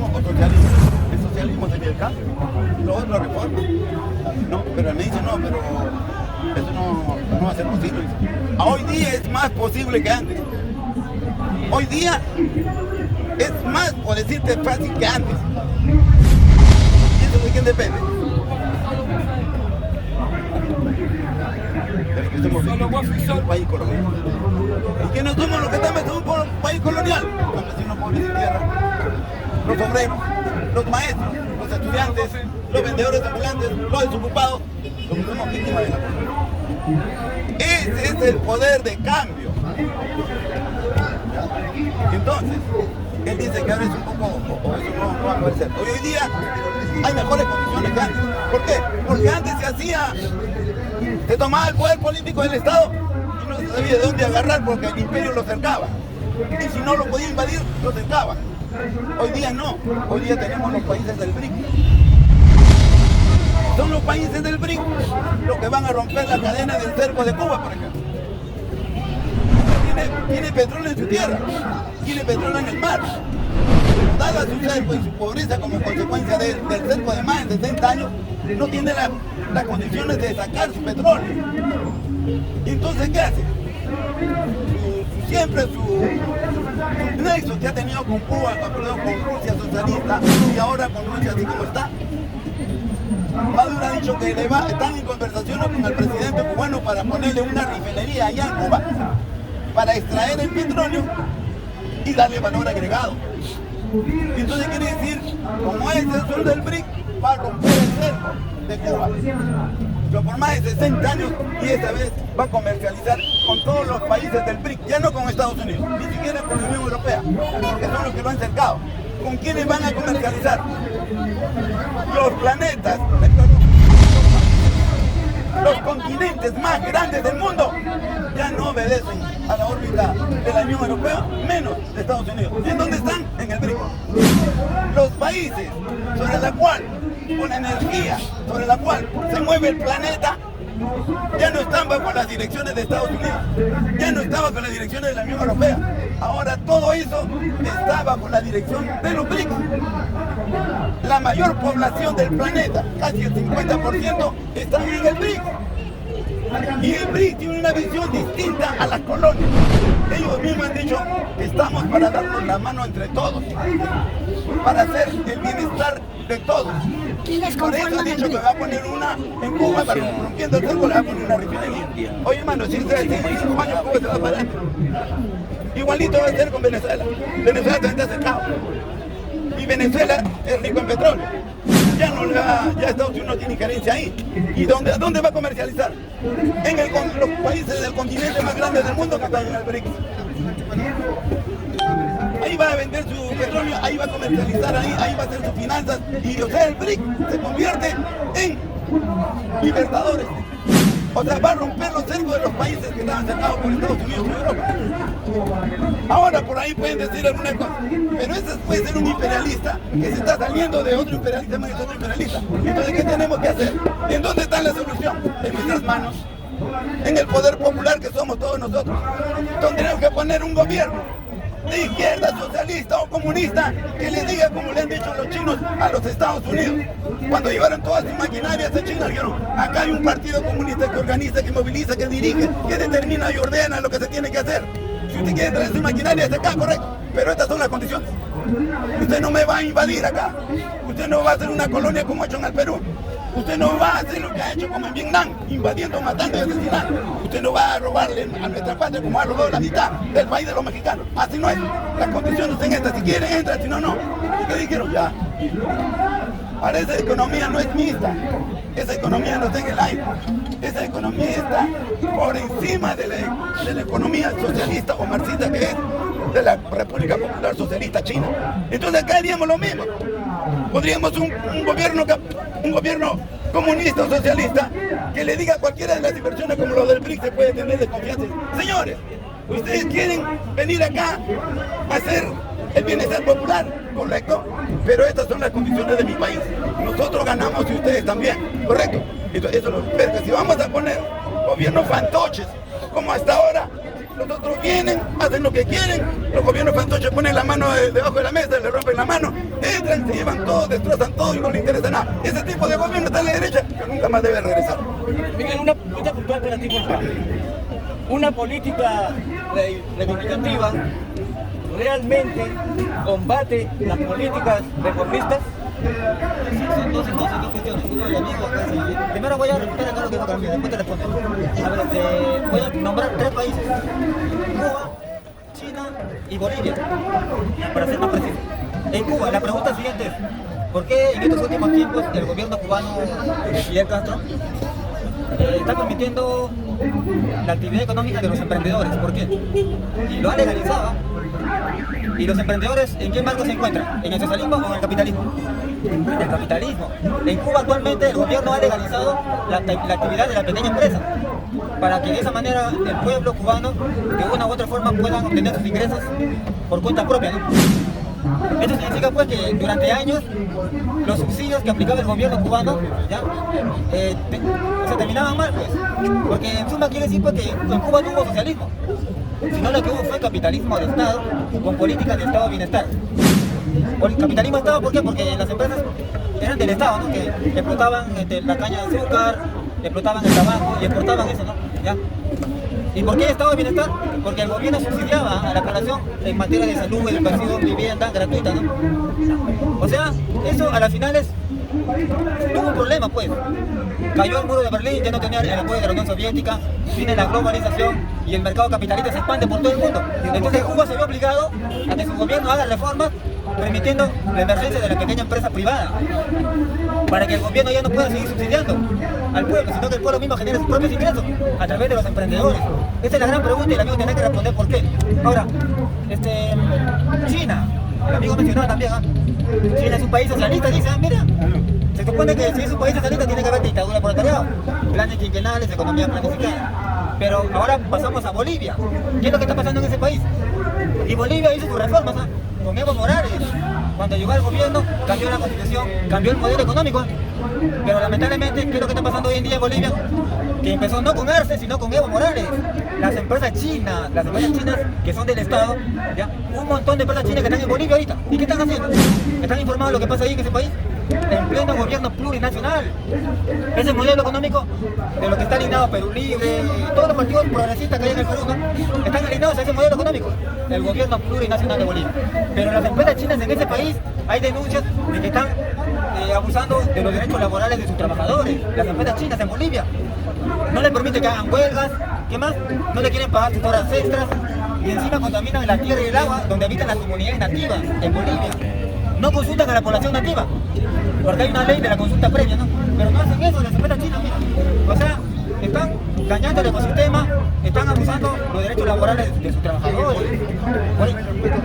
comunismo o socialismo. El socialismo sería el cambio, lo otro reforma. No, pero él me dice no, pero eso no va a ser posible. Hoy día es más posible que antes. Hoy día es más, por decirte, fácil que antes. ¿Y eso de quién depende? De que somos un país colonial. Y que no somos los que estamos en un país colonial. Los vecinos pobres de tierra, los obreros, los maestros, los estudiantes, los vendedores ambulantes, los desocupados, los que somos víctimas de la corrupción. Ese es el poder de cambio. Entonces, él dice que ahora es un poco, o eso no va a poder ser. Hoy día hay mejores condiciones que antes. ¿Por qué? Porque antes se tomaba el poder político del Estado y no se sabía de dónde agarrar porque el imperio lo cercaba. Y si no lo podía invadir, lo cercaba. Hoy día no. Hoy día tenemos los países del BRIC. Son los países del BRIC los que van a romper la cadena del cerco de Cuba, por ejemplo. Tiene petróleo en su tierra, tiene petróleo en el mar. Dada su cerco y su pobreza como consecuencia del cerco de más de 60 años, no tiene las condiciones de sacar su petróleo. ¿Y entonces qué hace? Siempre su nexo que ha tenido con Cuba, con Rusia socialista y ahora con Rusia así como está. Maduro ha dicho que están en conversaciones con el presidente cubano para ponerle una refinería allá en Cuba para extraer el petróleo y darle valor agregado. Entonces quiere decir, como es el sol del BRIC, va a romper el cerco de Cuba. Pero por más de 60 años y esta vez va a comercializar con todos los países del BRIC, ya no con Estados Unidos, ni siquiera con la Unión Europea, porque son los que lo han cercado. ¿Con quiénes van a comercializar? Los planetas, los continentes más grandes del mundo ya no obedecen a la órbita de la Unión Europea, menos de Estados Unidos. ¿En dónde están? En el BRIC. Los países sobre la cual, con la energía sobre la cual se mueve el planeta, ya no están bajo las direcciones de Estados Unidos, ya no estaba bajo las direcciones de la Unión Europea. Ahora todo eso está bajo la dirección de los BRIC. La mayor población del planeta, casi el 50%, está en el BRIC. Y el BRIC tiene una visión distinta a las colonias. Ellos mismos han dicho que estamos para darnos la mano entre todos, para hacer el bienestar de todos. Por eso han dicho que va a poner una en Cuba, para rompiendo el cerco le va a poner una refinería. Oye hermano, si ustedes tienen 5 años, Cuba se va para adelante. Igualito va a ser con Venezuela. Venezuela también está cercado. Y Venezuela es rico en petróleo. Ya Estados Unidos no tiene injerencia ahí. ¿Y dónde va a comercializar? En los países del continente más grandes del mundo que están en el BRIC. Ahí va a vender su petróleo, ahí va a comercializar, ahí va a hacer sus finanzas. Y o sea, el BRIC se convierte en libertadores. O sea, va a romper los cercos de los países que estaban cercados por Estados Unidos y Europa. Ahora por ahí pueden decir alguna cosa, pero ese puede ser un imperialista que se está saliendo de otro imperialista más que otro imperialista. Entonces, ¿qué tenemos que hacer? ¿En dónde está la solución? En nuestras manos, en el poder popular que somos todos nosotros. Entonces tenemos que poner un gobierno de izquierda, socialista o comunista, que les diga como le han dicho los chinos a los Estados Unidos. Cuando llevaron todas sus maquinarias a China, dijeron, acá hay un partido comunista que organiza, que moviliza, que dirige, que determina y ordena lo que se tiene que hacer. Si usted quiere traer su maquinaria, está acá, correcto, pero estas son las condiciones. Usted no me va a invadir acá, usted no va a hacer una colonia como ha hecho en el Perú. Usted no va a hacer lo que ha hecho como en Vietnam, invadiendo, matando y asesinando. Usted no va a robarle a nuestra patria como ha robado la mitad del país de los mexicanos. Así no es. Las condiciones son estas. Si quieren, entran. Si no, no. ¿Y qué dijeron? Ya. Ahora esa economía no es mixta. Esa economía no está en el aire. Esa economía está por encima de la economía socialista o marxista que es de la República Popular Socialista China. Entonces acá haríamos lo mismo. Podríamos un gobierno comunista o socialista que le diga a cualquiera de las inversiones como lo del BRIC se puede tener de confianza. Señores, ustedes quieren venir acá a hacer el bienestar popular, correcto, pero estas son las condiciones de mi país. Nosotros ganamos y ustedes también, correcto. Entonces, pero si vamos a poner gobiernos fantoches como hasta ahora, Los otros vienen, hacen lo que quieren, los gobiernos fantoches ponen la mano debajo de la mesa, le rompen la mano, entran, se llevan todo, destrozan todo y no les interesa nada. Ese tipo de gobierno está en la derecha, que nunca más debe regresar. Miguel, una pregunta puntual para ti, por favor. Una política reivindicativa realmente combate las políticas reformistas. Son dos cuestiones. Uno de amigos, primero voy a refutar acá lo que dijo Carmen, después te respondo. A ver, voy a nombrar 3 países: Cuba, China y Bolivia, para ser más preciso. En Cuba, la pregunta siguiente es: ¿por qué en estos últimos tiempos el gobierno cubano de Fidel Castro está permitiendo la actividad económica de los emprendedores? ¿Por qué? Y lo ha legalizado. ¿Y los emprendedores en qué marco se encuentran? ¿En el socialismo o en el capitalismo? En el capitalismo. En Cuba actualmente el gobierno ha legalizado la actividad de la pequeña empresa, para que de esa manera el pueblo cubano de una u otra forma puedan obtener sus ingresos por cuenta propia, ¿no? Esto significa pues que durante años los subsidios que aplicaba el gobierno cubano ¿ya? Se terminaban mal, pues, porque en suma quiere decir pues, que en Cuba no hubo socialismo, sino lo que hubo fue capitalismo de Estado con políticas de Estado de bienestar. El capitalismo de Estado, ¿por qué? Porque las empresas eran del Estado, ¿no? Que explotaban la caña de azúcar, explotaban el tabaco y exportaban eso, ¿no? ¿Ya? ¿Y por qué Estado de bienestar? Porque el gobierno subsidiaba a la población en materia de salud, educación, vivienda gratuita, ¿no? O sea, eso a las finales tuvo un problema, pues. Cayó el muro de Berlín, ya no tenía el apoyo de la Unión Soviética, viene la globalización y el mercado capitalista se expande por todo el mundo. Entonces Cuba se vio obligado a que su gobierno haga reformas permitiendo la emergencia de la pequeña empresa privada, para que el gobierno ya no pueda seguir subsidiando al pueblo, sino que el pueblo mismo genere sus propios ingresos a través de los emprendedores. Esa es la gran pregunta y el amigo tendrá que responder por qué. Ahora, China, el amigo mencionaba también, China es un país socialista, dice, mira, se supone que si es un país socialista tiene que haber dictadura proletariado, planes quinquenales, economía planificada. Pero ahora pasamos a Bolivia. ¿Qué es lo que está pasando en ese país? Y Bolivia hizo sus reformas, con Evo Morales. Cuando llegó al gobierno, cambió la constitución, cambió el modelo económico. Pero lamentablemente, ¿qué es lo que está pasando hoy en día en Bolivia? Que empezó no con Arce, sino con Evo Morales. Las empresas chinas que son del Estado, ¿ya? Un montón de empresas chinas que están en Bolivia ahorita. ¿Y qué están haciendo? ¿Están informados de lo que pasa ahí en ese país? En pleno gobierno plurinacional. Ese modelo económico de lo que está alineado Perú Libre, todos los partidos progresistas que hay en el Perú, ¿no? Están alineados a ese modelo económico, el gobierno plurinacional de Bolivia. Pero las empresas chinas en ese país hay denuncias de que están abusando de los derechos laborales de sus trabajadores. Las empresas chinas en Bolivia no les permiten que hagan huelgas, ¿qué más? No le quieren pagar sus horas extras y encima contaminan la tierra y el agua donde habitan las comunidades nativas en Bolivia. No consultan a la población nativa, porque hay una ley de la consulta previa, ¿no? Pero no hacen eso las empresas chinas, mira. O sea, están dañando el ecosistema, están abusando los derechos laborales de sus trabajadores.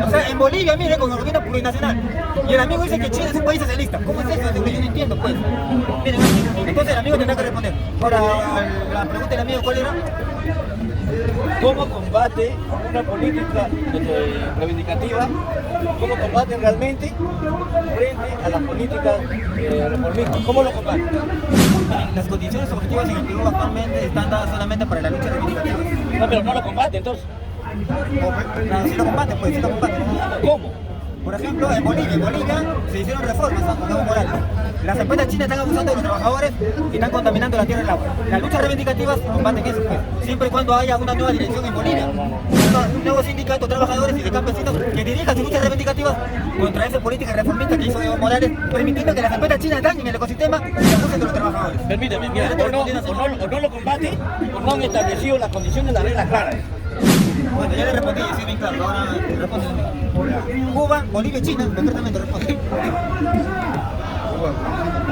O sea, en Bolivia, mire, con el gobierno plurinacional. Y el amigo dice que Chile es un país socialista. ¿Cómo es eso? Es lo que yo no entiendo, pues. Miren, entonces el amigo tendrá que responder. Ahora, la pregunta del amigo, ¿cuál era? ¿Cómo combate una política reivindicativa? ¿Cómo combate realmente frente a las políticas reformistas? ¿Cómo lo combate? Las condiciones objetivas en el Perú actualmente están dadas solamente para la lucha reivindicativa. No, pero no lo combate entonces. No, sí lo combate, pues, sí lo combate. ¿Cómo? Por ejemplo, en Bolivia se hicieron reformas con Evo Morales. Las empresas chinas están abusando de los trabajadores y están contaminando la tierra y el agua. Las luchas reivindicativas combaten eso, pues, siempre y cuando haya una nueva dirección en Bolivia. Un nuevo sindicato de trabajadores y de campesinos que dirija sus luchas reivindicativas contra esa política reformista que hizo Evo Morales, permitiendo que las empresas chinas dañen el ecosistema y abusen de los trabajadores. Permíteme, mira, o no lo combate o no han establecido las condiciones, las reglas claras. Bueno, ya le respondí, sí, bien claro, ahora responde. Cuba, Bolivia y China, concretamente responde.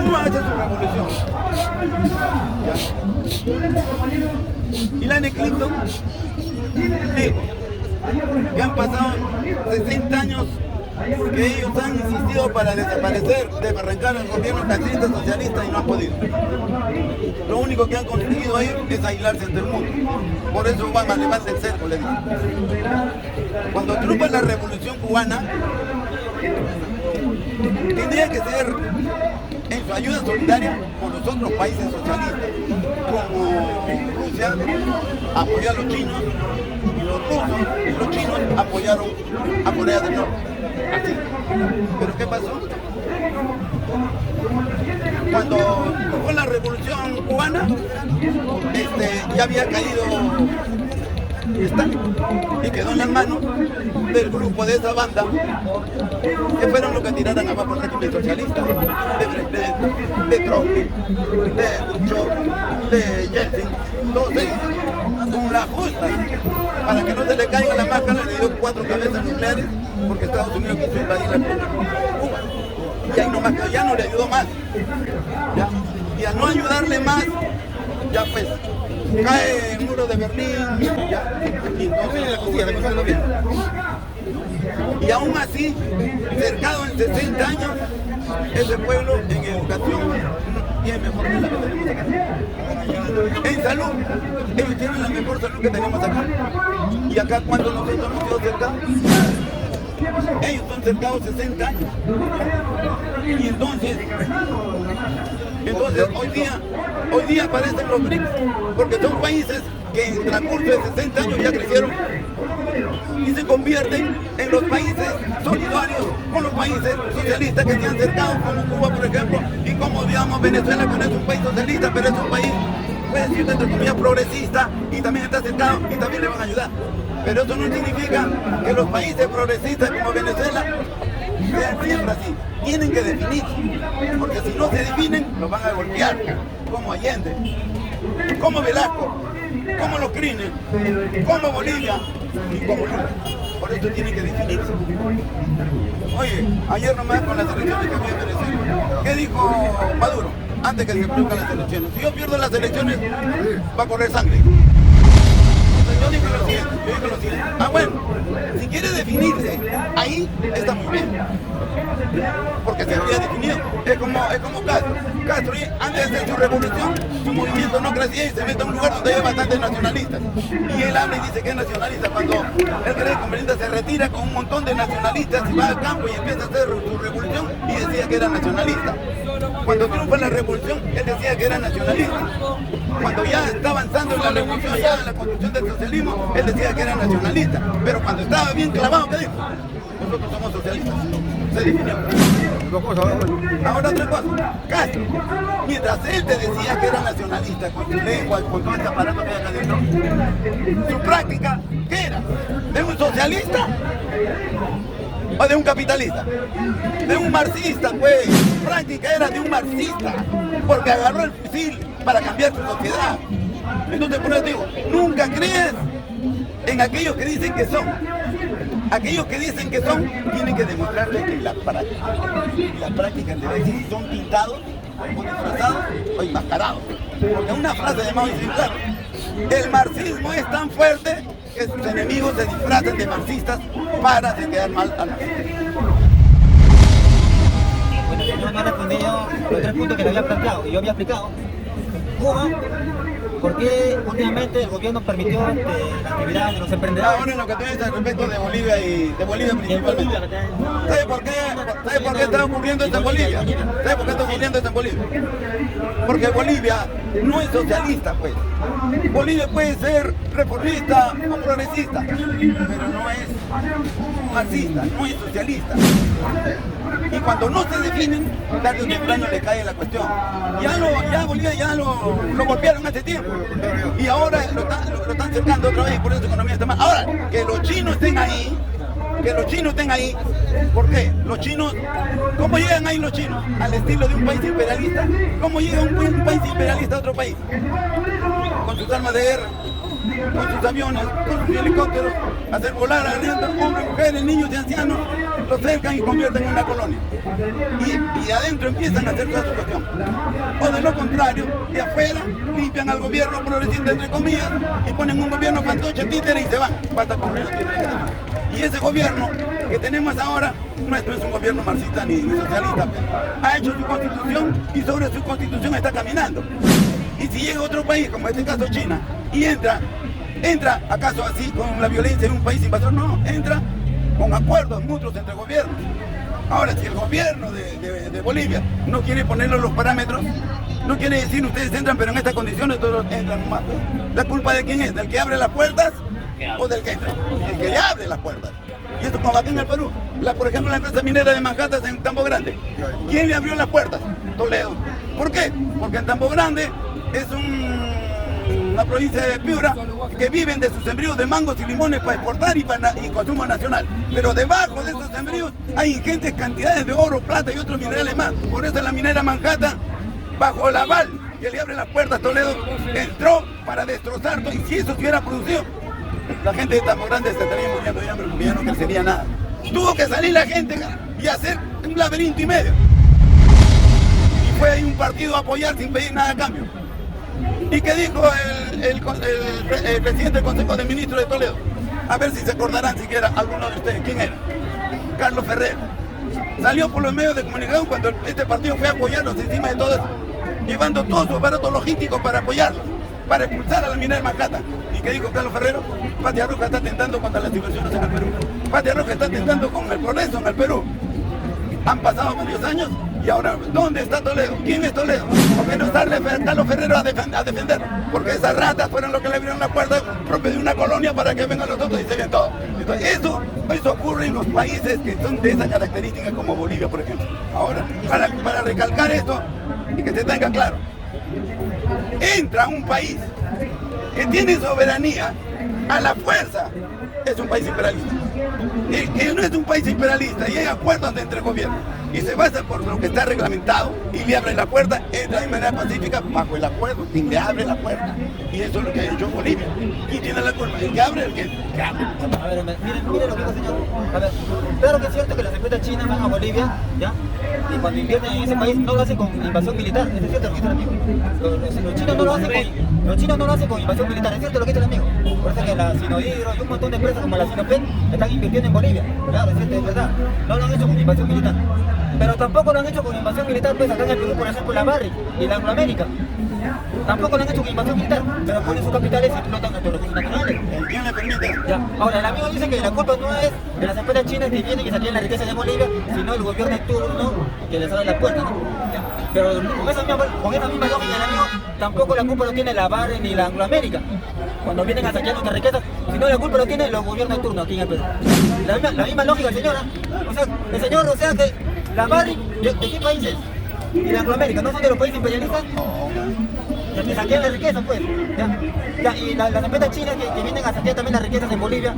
Cuba ha hecho su revolución. Hillary Clinton dijo que han pasado 60 años que ellos han insistido para desaparecer, desbarrancar al gobierno castrista socialista y no han podido. Lo único que han conseguido ellos es aislarse ante el mundo. Por eso Obama levanta el cerco, le dice. Cuando triunfa la revolución cubana, tendría que ser en su ayuda solidaria con los otros países socialistas, como Rusia apoyó a los chinos, y los rusos y los chinos apoyaron a Corea del Norte. Así. ¿Pero qué pasó? Cuando fue la revolución cubana, ya había caído Stalin y quedó en las manos del grupo de esa banda que fueron los que tiraron abajo el régimen socialista de Trotsky, de Khrushchev, de Yeltsin, todos ellos, con la justa, para que no se le caiga la máscara, le dio 4 cabezas nucleares porque Estados Unidos quiso invadir la Cuba. Y ahí nomás, ya no le ayudó más. ¿Ya? Y al no ayudarle más, ya pues cae el muro de Berlín, ¿ya? Y entonces y aún así, cercado en 60 años, ese pueblo en educación tiene mejor que la que tenemos acá. En salud, ellos tienen la mejor salud que tenemos acá. Y acá cuando nosotros hemos sido cercados, ellos son cercados 60 años. Y entonces hoy día aparecen los BRICS, porque son países que en el transcurso de 60 años ya crecieron y se convierten en los países solidarios con los países socialistas que se han cercado, como Cuba, por ejemplo, y como, digamos, Venezuela, que no es un país socialista, pero es un país, puede decir, entre comillas, progresista, y también está cercado y también le van a ayudar. Pero eso no significa que los países progresistas como Venezuela sean siempre así. Tienen que definirse, porque si no se definen, los van a golpear, como Allende, como Velasco, como los Crines, como Bolivia y como Lula. Por eso tienen que definirse. Oye, ayer nomás con las elecciones que había en Venezuela, ¿qué dijo Maduro? Antes que se produzcan las elecciones. Si yo pierdo las elecciones, va a correr sangre. Yo dije lo siguiente. Ah, bueno, si quiere definirse, ahí está muy bien. Porque se había definido. Es como Castro. Castro, antes de su revolución, su movimiento no crecía y se mete a un lugar donde hay bastantes nacionalistas. Y él habla y dice que es nacionalista. Cuando él cree conveniente, se retira con un montón de nacionalistas y va al campo y empieza a hacer su revolución y decía que era nacionalista. Cuando triunfa la revolución, él decía que era nacionalista. Cuando ya está avanzando en la revolución, ya en la construcción del socialismo, él decía que era nacionalista. Pero cuando estaba bien clavado, ¿qué dijo? Nosotros somos socialistas. Se definió. Ahora otra cosa, Castro, mientras él te decía que era nacionalista, con su lengua, con todo este aparato que hay acá adentro, su práctica, ¿qué era? ¿De un socialista? ¿O de un capitalista? De un marxista, pues. Su práctica era de un marxista, porque agarró el fusil para cambiar su sociedad. Entonces, por eso digo, nunca crees en aquellos que dicen que son. Aquellos que dicen que son, tienen que demostrarles que la práctica. Y la práctica te decir si son pintados, o disfrazados, o enmascarados. Porque una frase llamada dice, claro, el marxismo es tan fuerte que sus enemigos se disfrazan de marxistas para hacer quedar mal a la gente. Bueno, el señor no ha respondido los 3 puntos que le había planteado y yo había explicado. Cuba, ¿por qué últimamente el gobierno permitió la actividad de los emprendedores? Ahora en lo que tú dices al respecto de Bolivia y de Bolivia principalmente. ¿Sabe por qué está ocurriendo esto en Bolivia? ¿Sabe por qué está ocurriendo esto en Bolivia? Porque Bolivia no es socialista, pues. Bolivia puede ser reformista o progresista, pero no es marxista, no es socialista. Y cuando no se definen, tarde o temprano le cae la cuestión. Ya Bolivia ya lo golpearon hace tiempo. Y ahora lo están cercando otra vez y por eso su economía está mal. Ahora, que los chinos estén ahí, ¿por qué? Los chinos, ¿cómo llegan ahí los chinos? Al estilo de un país imperialista. ¿Cómo llega un país imperialista a otro país? Con sus armas de guerra, con sus aviones, con sus helicópteros, hacer volar a hombres, mujeres, niños y ancianos, los cercan y convierten en una colonia. Y adentro empiezan a hacer toda su cuestión. O de lo contrario, de afuera limpian al gobierno progresista, entre comillas, y ponen un gobierno fantoche, títere y se van. Basta con los títeres. Y ese gobierno que tenemos ahora no es un gobierno marxista ni socialista. Ha hecho su constitución y sobre su constitución está caminando. Y si llega otro país, como en este caso China, y entra acaso así con la violencia en un país invasor, no, entra con acuerdos mutuos entre gobiernos. Ahora, si el gobierno de Bolivia no quiere ponerle los parámetros, no quiere decir ustedes entran, pero en estas condiciones todos entran más. ¿La culpa de quién es? ¿Del que abre las puertas o del que entra? El que le abre las puertas. Y esto como aquí en el Perú. Por ejemplo, la empresa minera de Manhattan en Tambo Grande. ¿Quién le abrió las puertas? Toledo. ¿Por qué? Porque en Tambo Grande es una provincia de Piura que viven de sus sembríos de mangos y limones para exportar y consumo nacional. Pero debajo de esos sembríos hay ingentes cantidades de oro, plata y otros minerales más. Por eso la minera Manhattan, bajo el aval que le abre las puertas Toledo, entró para destrozar todo. Y si eso se hubiera producido, la gente de Tambo Grande se estaría muriendo de hambre porque ya no crecería nada. Tuvo que salir la gente y hacer un laberinto y medio. Y fue ahí un partido a apoyar sin pedir nada a cambio. ¿Y qué dijo el presidente del Consejo de Ministros de Toledo? A ver si se acordarán siquiera alguno de ustedes. ¿Quién era? Carlos Ferrer. Salió por los medios de comunicación cuando este partido fue a apoyarlos encima de todo eso, llevando todo su aparato logístico para apoyarlos, para expulsar a la minera Manhattan. ¿Y qué dijo Carlos Ferrero? Patria Roja está atentando contra las inversiones en el Perú. Patria Roja está atentando con el progreso en el Perú. Han pasado varios años y ahora, ¿dónde está Toledo? ¿Quién es Toledo? ¿Por qué no sale Carlos Ferrero a defender? Porque esas ratas fueron los que le abrieron la puerta propia de una colonia para que vengan los otros y se den todo. Entonces, eso ocurre en los países que son de esa característica como Bolivia, por ejemplo. Ahora, para recalcar esto y que se tenga claro, entra un país que tiene soberanía a la fuerza, es un país imperialista. Él no es un país imperialista y hay acuerdos entre gobiernos y se basa por lo que está reglamentado y le abre la puerta, entra de manera pacífica bajo el acuerdo y le abre la puerta. Y eso es lo que ha hecho Bolivia. ¿Quién tiene la culpa? El que abre, el que abre. A ver, miren lo que dijo, señor. A ver, claro que es cierto que las empresas chinas van a Bolivia, ¿ya? Y cuando invierten en ese país no lo hacen con invasión militar, ¿es cierto lo que dice el amigo? Los chinos no lo hacen con invasión militar, ¿es cierto lo que dice el amigo? Por eso que la Sinohidro y un montón de empresas como la Sinopec están invirtiendo en Bolivia, claro, es cierto, es verdad. No lo han hecho con invasión militar. Pero tampoco lo han hecho con invasión militar, pues acá en el Perú, por ejemplo, la Barrick y la Angloamérica. Tampoco lo han hecho con invasión militar, pero ponen sus capitales y explotan nuestros recursos naturales. ¿Quién le permite? Ya. Ahora, el amigo dice que la culpa no es de las empresas chinas que vienen y saquean la riqueza de Bolivia, sino el gobierno de turno que les abre la puerta, ¿no? Pero con esa misma lógica del amigo, tampoco la culpa lo tiene la Barrick ni la Angloamérica. Cuando vienen a saquear nuestras riquezas, sino la culpa lo tienen los gobiernos de turno aquí en el Perú. La misma lógica, señora. O sea, el señor, o sea que la Barrick, ¿de qué países? ¿Y la Angloamérica no son de los países imperialistas? Que saquean la riqueza, pues. Y las empresas chinas que vienen a saquear también las riquezas en Bolivia,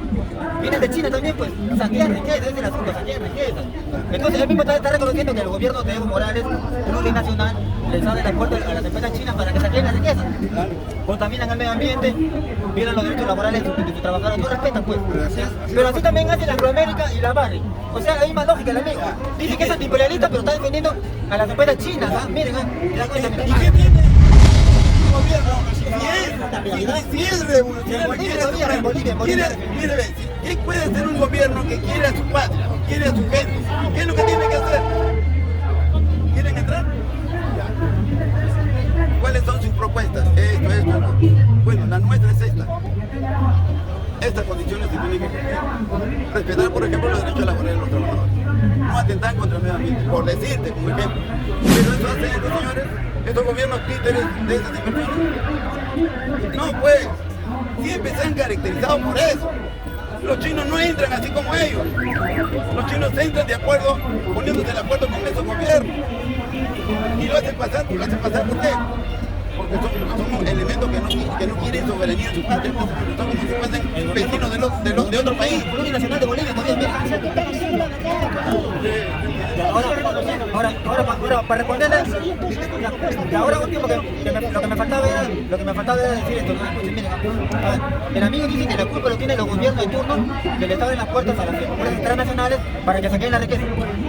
vienen de China también, pues. Saquean riquezas, ese es el asunto, saquean riquezas. Entonces él mismo está reconociendo que el gobierno de Evo Morales, plurinacional, les abre la puerta a las empresas chinas para que saquen la riqueza. Contaminan el medio ambiente, violan los derechos laborales de sus trabajadores, no respetan, pues. Pero así también hace la Angloamérica y la Barrick. O sea, la misma lógica, el amigo. Dice que es antiimperialista, pero está defendiendo a las empresas chinas, ¿ah? Miren, ¿te das cuenta? ¿Y qué tiene el gobierno? Si es revolucionario, ¿qué puede hacer un gobierno que quiere a su patria, quiere a su gente? ¿Qué es lo que tiene que hacer? ¿Quieren entrar? ¿Cuáles son sus propuestas? Esto. Bueno, la nuestra es esta. Estas condiciones se tienen que cumplir. Respetar, por ejemplo, los derechos laborales de los trabajadores. No atentar contra el medio ambiente, por decirte como ejemplo. Pero eso hacen estos señores, estos gobiernos títeres de esas inversiones. No, pues, siempre se han caracterizado por eso. Los chinos no entran así como ellos. Los chinos entran de acuerdo, poniéndose de acuerdo con esos gobiernos. Y lo hacen pasar, ¿por qué? Porque son elementos que no quieren soberanía en su patria, son como si fuesen vecinos de otro país. Plurinacional de Bolivia, Ahora, para responderle, ahora último lo que me faltaba era decir esto, ¿no? Escuchen, miren, a ver, el amigo dice que la culpa lo tiene los gobiernos de turno que le abren las puertas a las empresas transnacionales para que saquen la riqueza.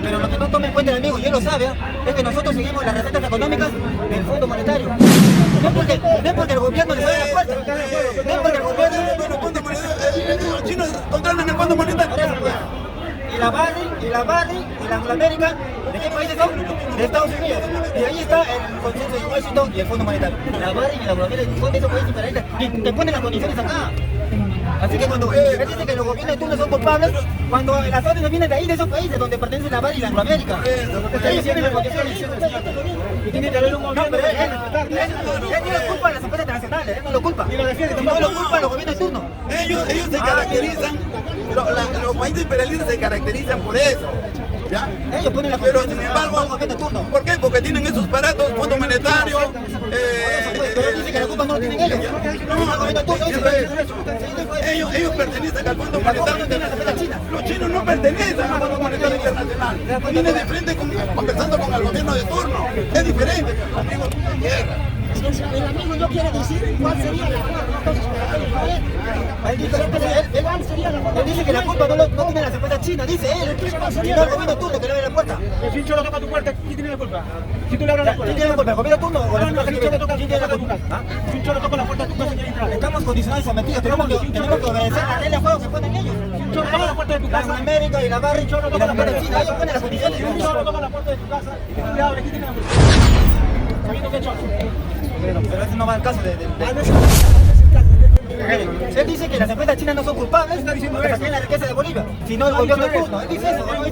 Pero lo que no toma en cuenta el amigo, y él lo sabe, es que nosotros seguimos las recetas económicas del Fondo Monetario. No porque el gobierno les abre las puertas, no porque el gobierno... Los chinos controlan el Fondo Monetario. Y la Barrick y la Angloamérica, ¿de qué países son? De Estados Unidos. Y ahí está el consenso de Washington y el Fondo Monetario. La Barrick y la Angloamérica son de esos países imperialistas y te ponen las condiciones acá. Así que cuando él dice que los gobiernos de turno son culpables, Cuando las órdenes vienen de ahí, de esos países donde pertenece la VAR y la Angloamérica. Ellos tienen las condiciones. Y tiene que haber un gobierno. Él no lo culpa a las empresas internacionales, él no lo culpa. No lo culpa a los gobiernos de turno. Ellos se caracterizan, los países imperialistas se caracterizan por eso. ¿Ya? Ellos ponen la Pero condición sin al embargo, gobierno de turno. ¿por qué? Porque tienen esos baratos, Fondo Monetario. Pero dice que la culpa no la tienen ellos. Ellos pertenecen al Fondo Monetario Internacional. Los chinos no pertenecen al Fondo Monetario Internacional. Vienen de frente conversando con el gobierno de turno. Es diferente, amigos de guerra. El amigo no quiere decir cuál sería la forma, entonces Él dice que la culpa no tiene las empresas chinas, dice él. Sino el gobierno turno que le abre la puerta. Si un cholo toca tu puerta, ¿quién tiene la culpa? Si tú le abres la puerta. ¿Quién tiene la culpa? ¿El gobierno turno o la No, si un cholo toca ¿Quién tu tiene la puerta, culpa? si un cholo toca la puerta de tu casa, quiere entrar. Estamos condicionados y sometidos, tenemos que obedecer la regla de juego que ponen ellos. Si un cholo toca la puerta de tu La casa, América y la Barry y la empresa china, ellos ponen las condiciones. si un cholo toca la puerta de tu casa y tú le abres, ¿quién tiene la culpa? Sabiendo que es cholo. Pero ese no va al caso de él dice que las empresas chinas no son culpables porque tienen la riqueza de Bolivia, sino el gobierno de turno. Él dice eso, ¿no?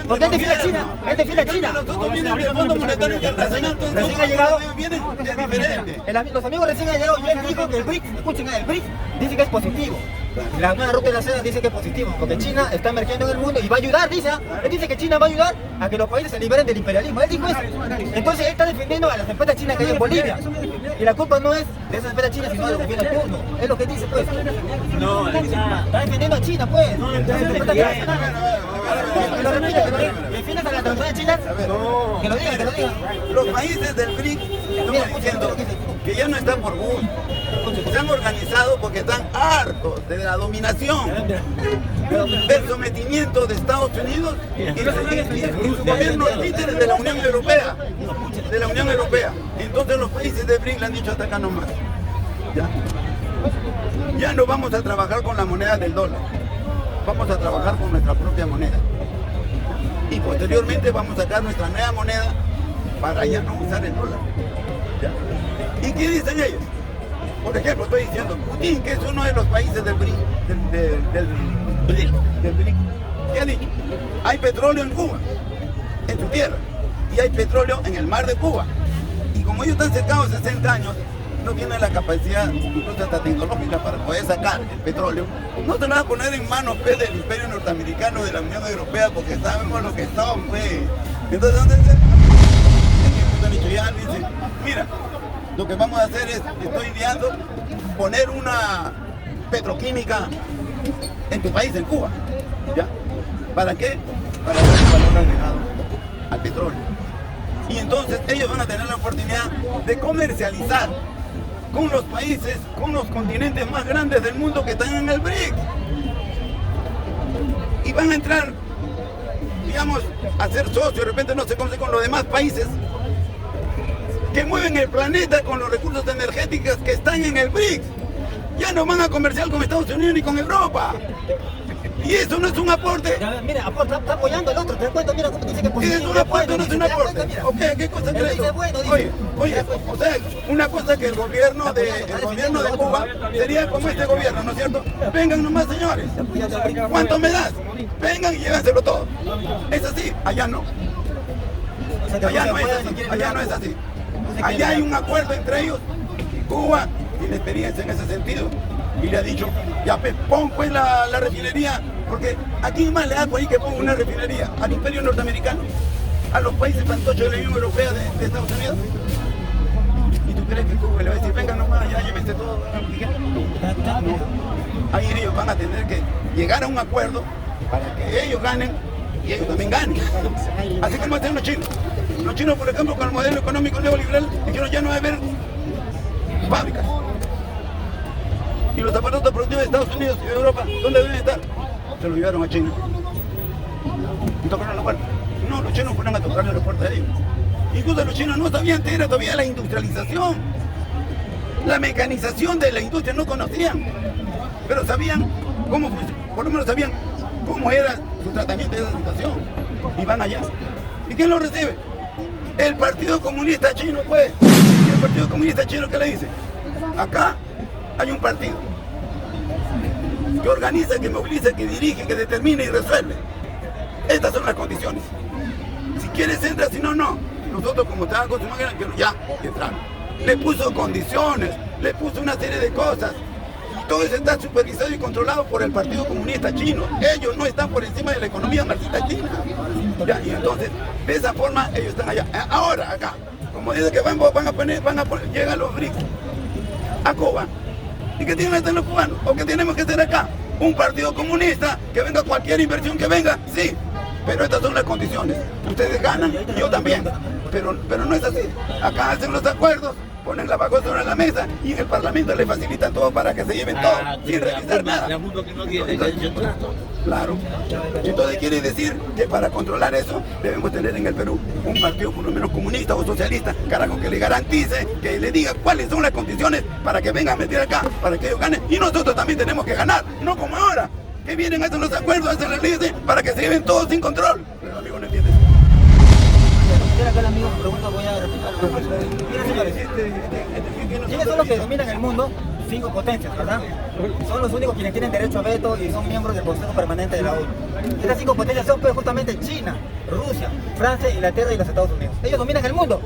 Porque él defiende a China, él defiende a China. Nosotros vienen del Fondo Monetario Internacional, Recién ha llegado. vienen de diferente. Los amigos recién han llegado y él dijo que el BRICS, escuchen, el BRICS dice que es positivo. La nueva ruta de la seda dice que es positivo, porque China está emergiendo en el mundo y va a ayudar, dice. Él dice que China va a ayudar a que los países se liberen del imperialismo. Él dijo eso. Entonces él está defendiendo a las empresas chinas que hay en Bolivia. Y la culpa no es de esas empresas chinas, sino del gobierno de turno. Es lo que dice, pues. No, Está defendiendo a China, pues. ¿Defiendes a las empresas chinas? Que lo diga, que lo diga. Los países del BRICS, estamos diciendo que ya no están por gusto. Se han organizado porque están hartos de la dominación, del sometimiento de Estados Unidos y su gobierno títere de la Unión Europea. De la Unión Europea. Entonces los países del BRICS le han dicho hasta acá nomás. Ya no vamos a trabajar con la moneda del dólar. Vamos a trabajar con nuestra propia moneda. Y posteriormente vamos a sacar nuestra nueva moneda para ya no usar el dólar. ¿Ya? ¿Y qué dicen ellos? Por ejemplo, estoy diciendo, Putin, que es uno de los países del BRIC, del BRIC, ¿qué ha dicho? Hay petróleo en Cuba, en su tierra, y hay petróleo en el mar de Cuba. Y como ellos están cercados a 60 años, no tienen la capacidad, incluso hasta tecnológica, para poder sacar el petróleo, no se lo van a poner en manos pues, del imperio norteamericano, de la Unión Europea, porque sabemos lo que son, pues. Entonces, ¿dónde está? Ya dice, mira, lo que vamos a hacer es, estoy ideando poner una petroquímica en tu país, en Cuba. ¿Ya? ¿Para qué? Para dar un valor agregado al petróleo. Y entonces ellos van a tener la oportunidad de comercializar con los países, con los continentes más grandes del mundo que están en el BRICS. Y van a entrar, digamos, a ser socios, de repente no sé cómo se con los demás países que mueven el planeta con los recursos energéticos que están en el BRICS. Ya no van a comerciar con Estados Unidos ni con Europa. Y eso no es un aporte. Mira, está apoyando al otro, te das cuenta, mira cómo dice que es positivo. Es un aporte, no es un aporte. Ok, ¿qué cosa crees? Dice bueno, dice. Oye, o sea, una cosa que el gobierno de Cuba sería como este gobierno, ¿no es cierto? Vengan nomás, señores. ¿Cuánto me das? Vengan y llévenselo todo. Es así, allá no. Allá no es así, allá no es así. Allá hay un acuerdo entre ellos. Cuba tiene experiencia en ese sentido y le ha dicho, ya pues, pon pues la refinería, porque ¿a quién más le da por ahí que ponga una refinería? ¿Al imperio norteamericano? ¿A los países fantoches de la Unión Europea de Estados Unidos? ¿Y tú crees que Cuba le va a decir, venga nomás, ya llévense todo? No. Ahí ellos van a tener que llegar a un acuerdo para que ellos ganen y ellos también ganen. Así como hacen los chinos. Los chinos, por ejemplo, con el modelo económico neoliberal, dijeron ya no va a haber fábricas. Y los aparatos productivos de Estados Unidos y de Europa, ¿dónde deben estar? Se los llevaron a China. Y tocaron la puerta. No, los chinos fueron a tocarle la puerta a ellos. Incluso los chinos no sabían que era todavía la industrialización. La mecanización de la industria no conocían. Pero sabían cómo, por lo menos sabían cómo era su tratamiento de esa situación. Y van allá. ¿Y quién lo recibe? El Partido Comunista Chino, pues. ¿Y el Partido Comunista Chino qué le dice? Acá hay un partido que organiza, que moviliza, que dirige, que determina y resuelve. Estas son las condiciones. Si quieres entra, si no, no. Nosotros como estaban acostumbrados, ya entraron. Le puso condiciones, le puso una serie de cosas. Y todo eso está supervisado y controlado por el Partido Comunista Chino. Ellos no están por encima de la economía marxista china. Ya, y entonces, de esa forma, ellos están allá. Ahora, acá, como dice que van a poner, llegan los BRICS a Cuba. ¿Y qué tienen que hacer los cubanos? ¿O qué tenemos que hacer acá? Un partido comunista, que venga cualquier inversión que venga, sí. Pero estas son las condiciones. Ustedes ganan, yo también. Pero no es así. Acá hacen los acuerdos, ponen la bajo sobre la mesa y en el Parlamento le facilitan todo para que se lleven todo, sin revisar nada. Claro. Entonces quiere decir que para controlar eso debemos tener en el Perú un partido por lo menos comunista o socialista, carajo, que le garantice, que le diga cuáles son las condiciones para que vengan a meter acá, para que ellos ganen. Y nosotros también tenemos que ganar, no como ahora, que vienen, hacen los acuerdos, hacen las leyes para que se lleven todo sin control. Pero amigo, no entiendes. Acá el amigo me pregunta, voy a repetir. Miren, señores, ¿quiénes son los que dominan el mundo? 5 potencias, ¿verdad? Son los únicos quienes tienen derecho a veto y son miembros del Consejo Permanente de la ONU. Estas 5 potencias son pues, justamente China, Rusia, Francia, Inglaterra y los Estados Unidos. Ellos dominan el mundo,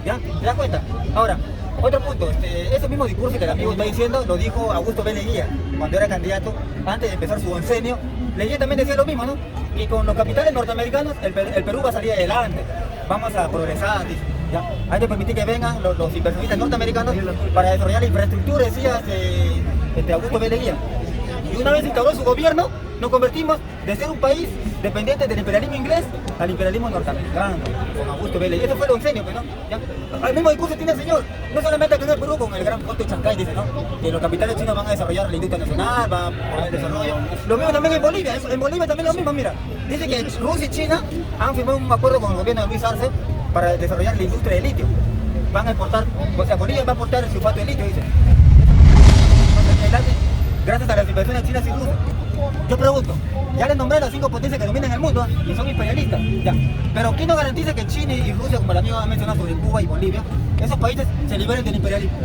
¿ya? ¿Te das cuenta? Ahora, otro punto, ese mismo discurso que el amigo está diciendo lo dijo Augusto B. Leguía cuando era candidato, antes de empezar su oncenio. Leguía también decía lo mismo, ¿no? Y con los capitales norteamericanos el Perú va a salir adelante, vamos a progresar, dice, ¿ya? Hay que permitir que vengan los inversionistas norteamericanos para desarrollar la infraestructura, decía Augusto B. Leguía. Y una vez instauró su gobierno, nos convertimos de ser un país dependiente del imperialismo inglés al imperialismo norteamericano, con Augusto B. Leguía. Eso fue el oncenio, pues, ¿no? ¿Ya? El mismo discurso tiene el señor, no solamente aquí en el Perú con el gran Otto Chancay, dice, ¿no? Que los capitales chinos van a desarrollar la industria nacional, va a poner el desarrollo. Lo mismo también en Bolivia, también lo mismo, mira. Dice que Rusia y China han firmado un acuerdo con el gobierno de Luis Arce para desarrollar la industria del litio. Van a exportar, o sea, Bolivia va a exportar el sulfato de litio, dice. Gracias a las inversiones chinas y rusas. Yo pregunto, ya les nombré las 5 potencias que dominan el mundo y son imperialistas, ya. Pero ¿quién nos garantiza que China y Rusia, como el amigo ha mencionado sobre Cuba y Bolivia, esos países se liberen del imperialismo?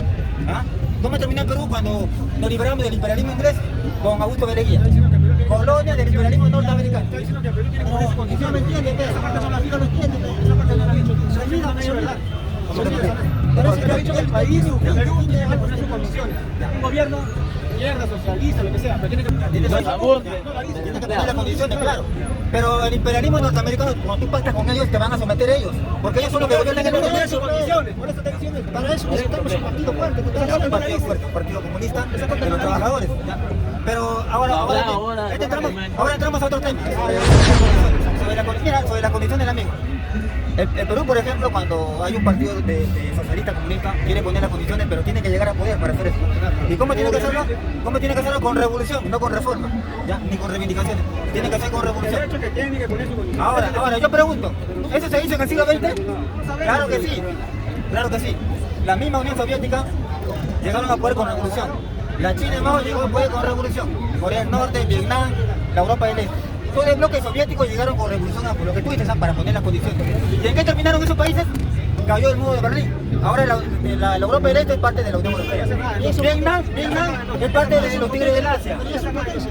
¿Ah? ¿Cómo terminó el Perú cuando nos liberamos del imperialismo inglés? Con Augusto B. Leguía. Colonia del imperialismo norteamericano. Está diciendo que el Perú tiene que condiciones. No me entiende, esa parte no la entiende, esa parte no la ha dicho. Se olvida, no es verdad. Parece que ha dicho que el país, el Perú, tiene que poner sus condiciones. Un gobierno izquierda, socialista, lo que sea, pero tiene que tiene que poner las condiciones, claro. Pero el imperialismo norteamericano, cuando tú pactas con ellos, te van a someter ellos. Porque ellos son los que gobiernan el mundo. por eso te diciendo, para eso necesitamos un partido fuerte. Un partido fuerte, un partido comunista de los trabajadores. ¿Ya? Pero ahora entramos a otro tema. Sobre la condición del amigo. El Perú, por ejemplo, cuando hay un partido de socialista comunista, quiere poner las condiciones, pero tiene que llegar a poder para hacer eso. ¿Y cómo tiene que hacerlo? ¿Cómo tiene que hacerlo? Con revolución, no con reforma, ¿ya? Ni con reivindicaciones. Tiene que ser con revolución. Ahora, yo pregunto, ¿eso se hizo en el siglo XX? Claro que sí, claro que sí. La misma Unión Soviética llegaron a poder con revolución. La China y Mao llegó a poder con revolución. Corea del Norte, Vietnam, la Europa del Este. Todo el bloque soviético llegaron con revolución a lo que tú dices, para poner las condiciones. ¿Y en qué terminaron esos países? Cayó el muro de Berlín. Ahora la Europa del Este es parte de la Unión Europea. Vietnam es parte de los tigres del Asia.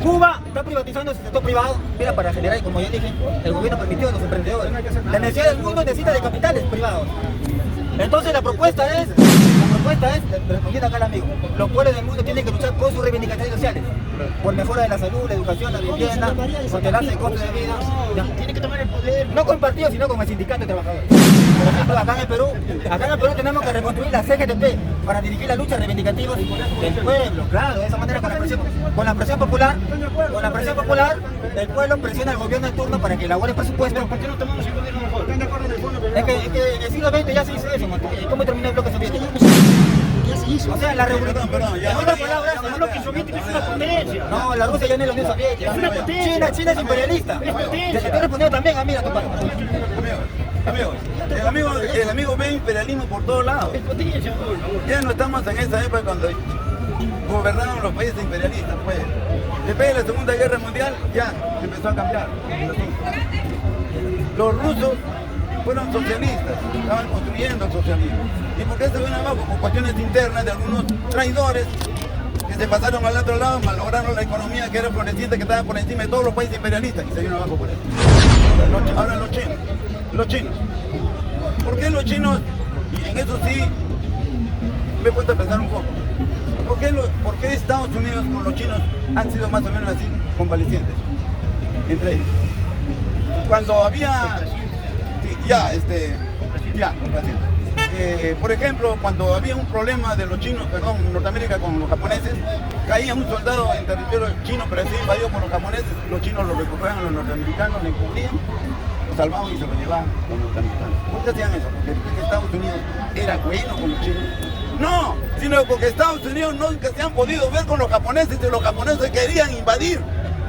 Cuba está privatizando el sector privado. Mira, para acelerar, y como ya dije, el gobierno permitió a los emprendedores. La necesidad del mundo necesita de capitales privados. Entonces la propuesta es, respondiendo acá al amigo, los pueblos del mundo tienen que luchar por sus reivindicaciones sociales, por mejora de la salud, la educación, la vivienda, por el alza de costos de vida. Tienen que tomar el poder, no con el partido, sino con el sindicato de trabajadores. Por ejemplo, acá en el Perú tenemos que reconstruir la CGTP para dirigir la lucha reivindicativa del pueblo, claro, de esa manera con la presión popular, el pueblo presiona al gobierno en turno para que elabore presupuesto. ¿Por qué no tomamos el gobierno mejor? ¿Están de acuerdo en el fondo? Es que en el siglo XX ya se hizo eso, Montoya. ¿Y cómo terminó el bloque soviético? Ya se hizo. O sea, la revolución. ya. Otra palabra, El bloque soviético es una potencia. no, la Rusia ya no es la Unión Soviética. Es una potencia. China es imperialista. Es potencia. Te estoy respondiendo también, amiga, tu parte. El amigo ve imperialismo por todos lados. Es potencia. Ya no estamos en esa época cuando gobernaban los países imperialistas, pues. Después de la Segunda Guerra Mundial ya empezó a cambiar. Los rusos fueron socialistas, estaban construyendo el socialismo. ¿Y por qué se ven abajo? Por cuestiones internas de algunos traidores que se pasaron al otro lado, malograron la economía que era floreciente, que estaba por encima de todos los países imperialistas y se vino abajo por eso. Ahora los chinos. ¿Por qué los chinos? Y en eso sí me he puesto a pensar un poco. ¿Por qué Estados Unidos con los chinos han sido más o menos así convalecientes entre ellos? Cuando había... por ejemplo, cuando había un problema de los chinos, Norteamérica con los japoneses, caía un soldado en territorio chino, pero así invadido por los japoneses, los chinos lo recogían a los norteamericanos, le encubrían, lo salvaban y se lo llevaban a los norteamericanos. ¿Por qué hacían eso? Porque Estados Unidos era bueno con los chinos. No, sino porque Estados Unidos nunca se han podido ver con los japoneses y los japoneses querían invadir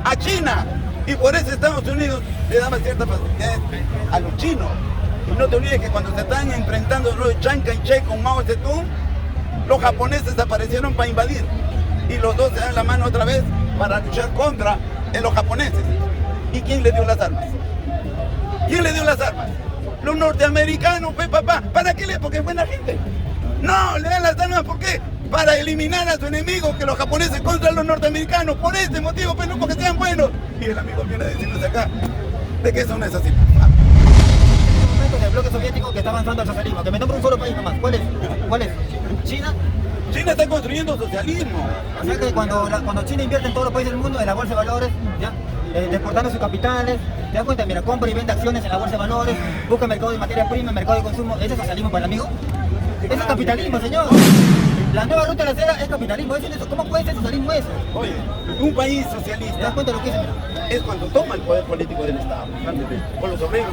a China. Y por eso Estados Unidos le daba ciertas facilidades a los chinos. Y no te olvides que cuando se están enfrentando los Chiang Kai-shek con Mao Zedong, los japoneses aparecieron para invadir. Y los dos se dan la mano otra vez para luchar contra los japoneses. ¿Y quién le dio las armas? ¿Quién le dio las armas? Los norteamericanos, pues papá. ¿Para qué le? Porque es buena gente. No, le dan las armas, ¿por qué? Para eliminar a su enemigo, que los japoneses contra los norteamericanos. Por este motivo, pues no porque sean buenos. Y el amigo viene a decirnos acá de que eso no es así. El bloque soviético que está avanzando al socialismo, que me nombra un solo país nomás. ¿Cuál es? ¿China? China está construyendo socialismo. O sea que cuando China invierte en todos los países del mundo, en la bolsa de valores, ¿ya? Exportando sus capitales, te das cuenta, mira, compra y vende acciones en la bolsa de valores, busca mercado de materia prima, mercado de consumo. ¿Ese es socialismo para el amigo? Ese es capitalismo, señor. La nueva ruta de la seda es capitalismo. ¿Cómo puede ser socialismo eso? Oye, un país ¿Te das socialista cuenta de lo que es, mira? es cuando toma el poder político del Estado, con los obreros,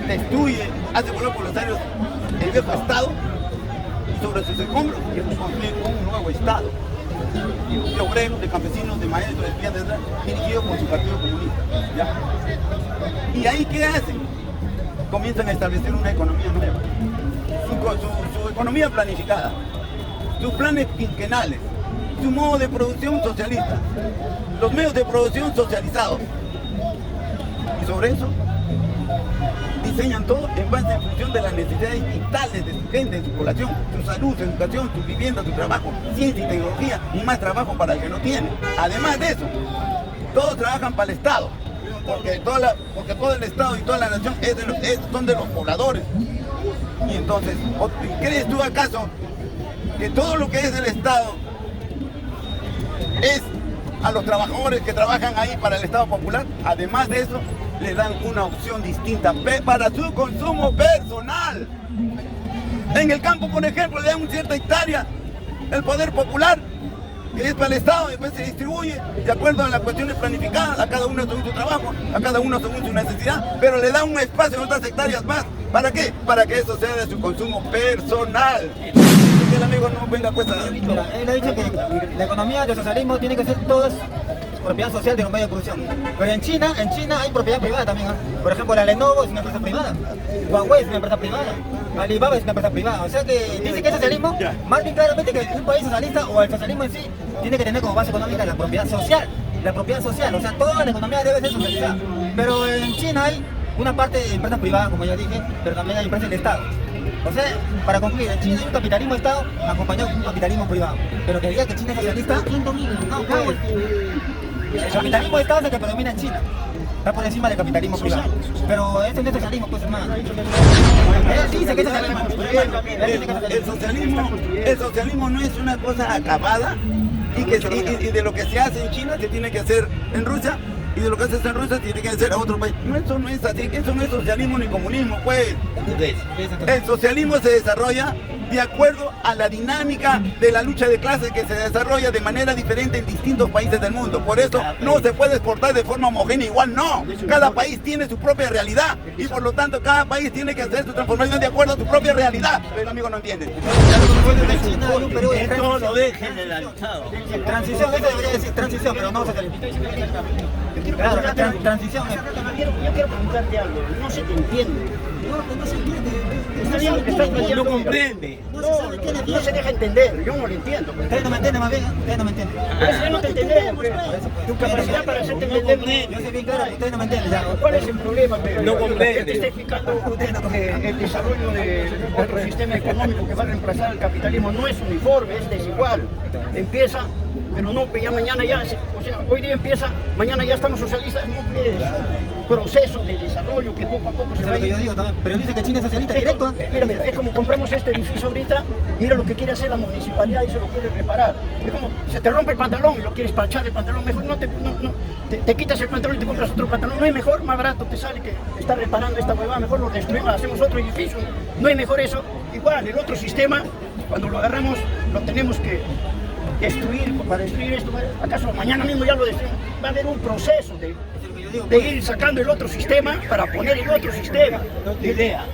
destruye, hace volar por los años el viejo Estado y sobre sus escombros construye un nuevo Estado de obreros, de campesinos, de maestros, de estudiantes, dirigido por su partido comunista. ¿Ya? ¿Y ahí qué hacen? Comienzan a establecer una economía nueva, su economía planificada, sus planes quinquenales, su modo de producción socialista, los medios de producción socializados. Y sobre eso diseñan todo en base en función de las necesidades vitales de su gente, de su población, su salud, su educación, su vivienda, su trabajo, ciencia y tecnología y más trabajo para el que no tiene. Además de eso, todos trabajan para el Estado, porque todo el Estado y toda la nación son de los pobladores. Y entonces, ¿crees tú acaso que todo lo que es el Estado es a los trabajadores que trabajan ahí para el Estado popular? Además de eso, le dan una opción distinta para su consumo personal. En el campo, por ejemplo, le dan una cierta hectárea el poder popular, que es para el Estado, y después se distribuye de acuerdo a las cuestiones planificadas, a cada uno según su trabajo, a cada uno según su necesidad, pero le dan un espacio en otras hectáreas más. ¿Para qué? Para que eso sea de su consumo personal. Que el amigo no venga pues a... Mira, él ha dicho que la economía del socialismo tiene que ser toda propiedad social de los medios de producción. Pero en China hay propiedad privada también. Por ejemplo, la Lenovo es una empresa privada, Huawei es una empresa privada, Alibaba es una empresa privada. O sea que dice que el socialismo, más bien claramente que un país socialista o el socialismo en sí, tiene que tener como base económica la propiedad social. La propiedad social, o sea, toda la economía debe ser socializada. Pero en China hay una parte de empresas privadas, como ya dije, pero también hay empresas del Estado. O sea, para concluir, en China hay un capitalismo de Estado acompañado con un capitalismo privado. Pero que diga que China es socialista, ¿quién domina? No, pues, el capitalismo de Estado es el que predomina en China. Está por encima del capitalismo privado. Pero este no es socialismo, pues hermano. Él dice que es socialismo. El socialismo no es una cosa acabada y de lo que se hace en China se tiene que hacer en Rusia. Y de lo que hace en Rusia tiene que ser a otro país. No, eso no es así, eso no es socialismo ni comunismo, pues. El socialismo se desarrolla de acuerdo a la dinámica de la lucha de clases que se desarrolla de manera diferente en distintos países del mundo. Por eso no se puede exportar de forma homogénea, igual no. Cada país tiene su propia realidad y por lo tanto cada país tiene que hacer su transformación de acuerdo a su propia realidad. Pero el amigo no entiende. Esto lo ve generalizado. Transición, eso debería decir transición, pero no socialismo. Claro, transición. Yo quiero preguntarte algo, no se te entiende. No se entiende. No comprende. No se deja entender, yo no lo entiendo. Ustedes no me entienden más bien, ustedes no me entienden. Yo no te entendemos, tu capacidad para hacerte entender. Yo sé bien claro, ustedes no me entienden. ¿Cuál es el problema? No comprende. Te está explicando el desarrollo de otro sistema económico que va a reemplazar al capitalismo no es uniforme, es desigual. Empieza pero no, ya mañana ya, o sea, hoy día empieza, mañana ya estamos socialistas, no, proceso de desarrollo que poco a poco se Eso va es lo que yo digo también. Pero dice que China es socialista directo. Mira, es como compramos este edificio ahorita, mira lo que quiere hacer la municipalidad y se lo quiere reparar. Es como, se te rompe el pantalón y lo quieres parchar el pantalón, mejor te quitas el pantalón y te compras otro pantalón. No hay mejor, más barato te sale que estar reparando esta huevada, mejor lo destruimos, hacemos otro edificio. No hay mejor eso. Igual, el otro sistema, cuando lo agarramos, lo tenemos que destruir. Para destruir esto, ¿acaso mañana mismo ya lo destruimos? Va a haber un proceso de ir sacando el otro sistema para poner el otro sistema.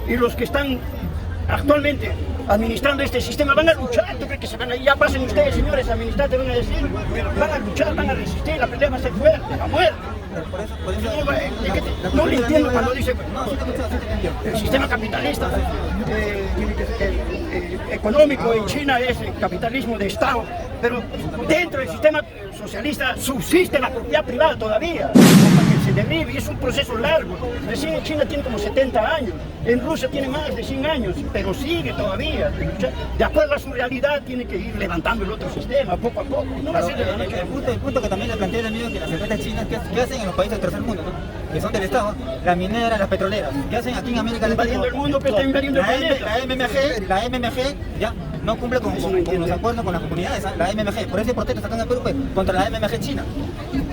Y los que están actualmente administrando este sistema van a luchar. ¿Tú crees que se van a ir? Ya pasen ustedes, señores administrantes, van a decir, van a luchar, van a resistir, la pelea va a ser fuerte, a muerte. No le entiendo cuando dice el sistema capitalista económico en China es el capitalismo de Estado, pero dentro del sistema socialista subsiste la propiedad privada todavía, para que se derribe, y es un proceso largo. Recién en China tiene como 70 años, en Rusia tiene más de 100 años, pero sigue todavía. De acuerdo a su realidad tiene que ir levantando el otro sistema poco a poco. No va a ser de la noche. El punto que también le plantea el amigo que las empresas chinas, ¿qué hacen en los países del tercer mundo, ¿no? Que son del Estado, las mineras, las petroleras, ¿qué hacen aquí en América Latina? Invadiendo el mundo, pero está invadiendo el planeta. La MMG ya no cumple con los acuerdos con las comunidades, ¿eh? La MMG, por ese protesta acá en el Perú pues, contra la MMG china.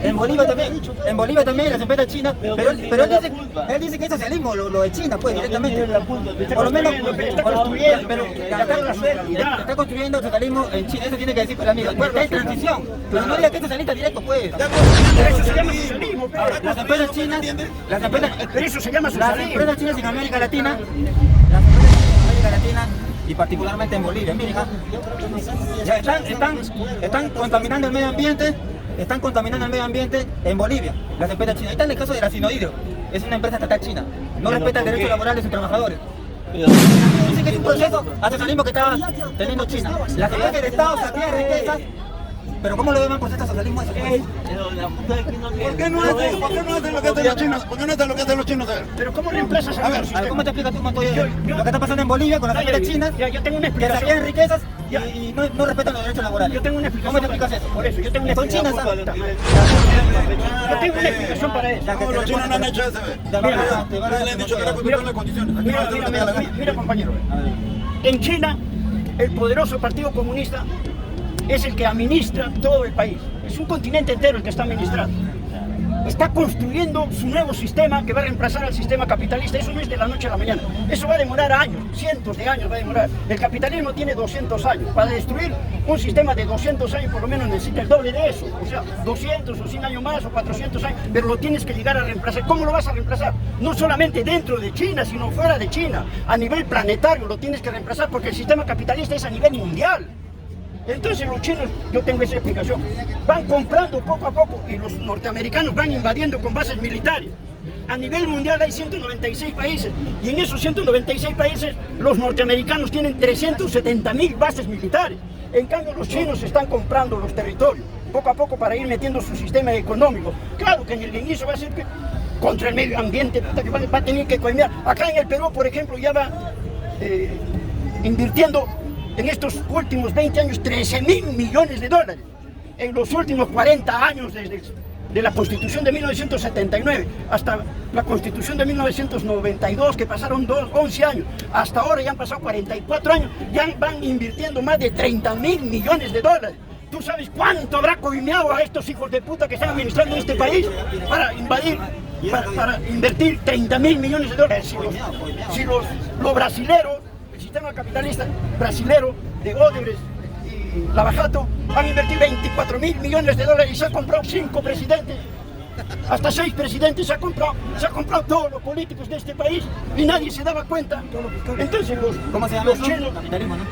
En Bolivia también las empresas chinas, pero él dice que es socialismo lo de China, pues directamente. Por lo menos está construyendo, pero está construyendo el socialismo en China, eso tiene que decir, pero amigo, está en transición, pero no diga que es socialista directo, pues. Pero eso se llama socialismo, Las empresas chinas, pero eso se llama las socialismo. empresas chinas en América Latina, y particularmente en Bolivia, miren, ya están contaminando el medio ambiente, en Bolivia, las empresas chinas. Ahí está el caso de la Sinohidro, es una empresa estatal china, no respeta el derecho laboral de sus trabajadores. Dice que es un proceso a socialismo que estaba teniendo China. Las empresas del Estado saquean riquezas, pero ¿cómo lo llaman proceso a socialismo eso? ¿Por qué no hacen lo que hacen los chinos? ¿Por qué no hacen lo que hacen los chinos? Pero ¿cómo reemplazas A ver, A ver, ¿cómo te explicas tú, Montoya, lo que está pasando en Bolivia con las empresas chinas? Yo tengo una Que explicación. saquean riquezas y no respetan los derechos laborales. Yo tengo una ¿Cómo te explicación. explicas eso? Por eso, yo tengo una Son explicación. chinas, ¿sabes? Yo tengo una explicación para eso. ¿Cómo los chinos no han hecho eso? Le han dicho que era cuestión de condiciones. Aquí no hacen lo que da la gana. Mira, compañero. En China, el poderoso Partido Comunista es el que administra todo el país. Es un continente entero el que está administrando. Está construyendo su nuevo sistema que va a reemplazar al sistema capitalista. Eso no es de la noche a la mañana. Eso va a demorar años, cientos de años va a demorar. El capitalismo tiene 200 años. Para destruir un sistema de 200 años por lo menos necesita el doble de eso. O sea, 200 o 100 años más o 400 años. Pero lo tienes que llegar a reemplazar. ¿Cómo lo vas a reemplazar? No solamente dentro de China, sino fuera de China. A nivel planetario lo tienes que reemplazar porque el sistema capitalista es a nivel mundial. Entonces los chinos, yo tengo esa explicación, van comprando poco a poco y los norteamericanos van invadiendo con bases militares. A nivel mundial hay 196 países y en esos 196 países los norteamericanos tienen 370.000 bases militares. En cambio los chinos están comprando los territorios poco a poco para ir metiendo su sistema económico. Claro que en el inicio va a ser que contra el medio ambiente, que va a tener que coimear. Acá en el Perú, por ejemplo, ya va invirtiendo en estos últimos 20 años 13.000 millones de dólares. En los últimos 40 años, desde la Constitución de 1979 hasta la Constitución de 1992, que pasaron 11 años, hasta ahora ya han pasado 44 años, ya van invirtiendo más de 30.000 millones de dólares. ¿Tú sabes cuánto habrá coimeado a estos hijos de puta que están administrando este país para invadir, para invertir 30.000 millones de dólares? Si los brasileros, el sistema capitalista brasilero de Odebrecht y Lavajato van a invertir 24.000 millones de dólares y se han comprado 5 presidentes, hasta 6 presidentes se ha comprado todos los políticos de este país y nadie se daba cuenta. Entonces ¿cómo se llama los eso? chinos, Capitalismo, ¿no?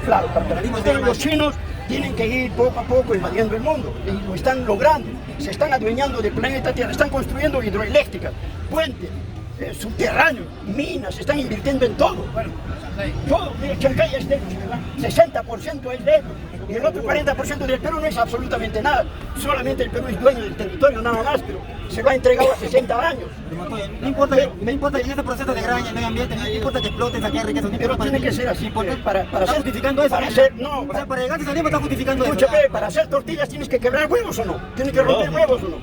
claro, capitalismo. Entonces, los chinos tienen que ir poco a poco invadiendo el mundo y lo están logrando, se están adueñando del planeta Tierra, están construyendo hidroeléctricas, puentes, subterráneos, minas, están invirtiendo en todo. Bueno, todo, Chancay es de ellos, ¿verdad? 60% es de ellos. Y el otro 40% del Perú no es absolutamente nada. Solamente el Perú es dueño del territorio, nada más, pero se lo ha entregado a 60 años. No importa, me importa que en este proceso de graña, medio ambiente, no importa que exploten, saquear riqueza. Pero tiene que ser así, porque para ¿Está ser, justificando eso? para ser, no, O sea, para llegar a ese tiempo está justificando eso. escúchame, para hacer tortillas tienes que quebrar huevos o no, tienes que romper huevos o no.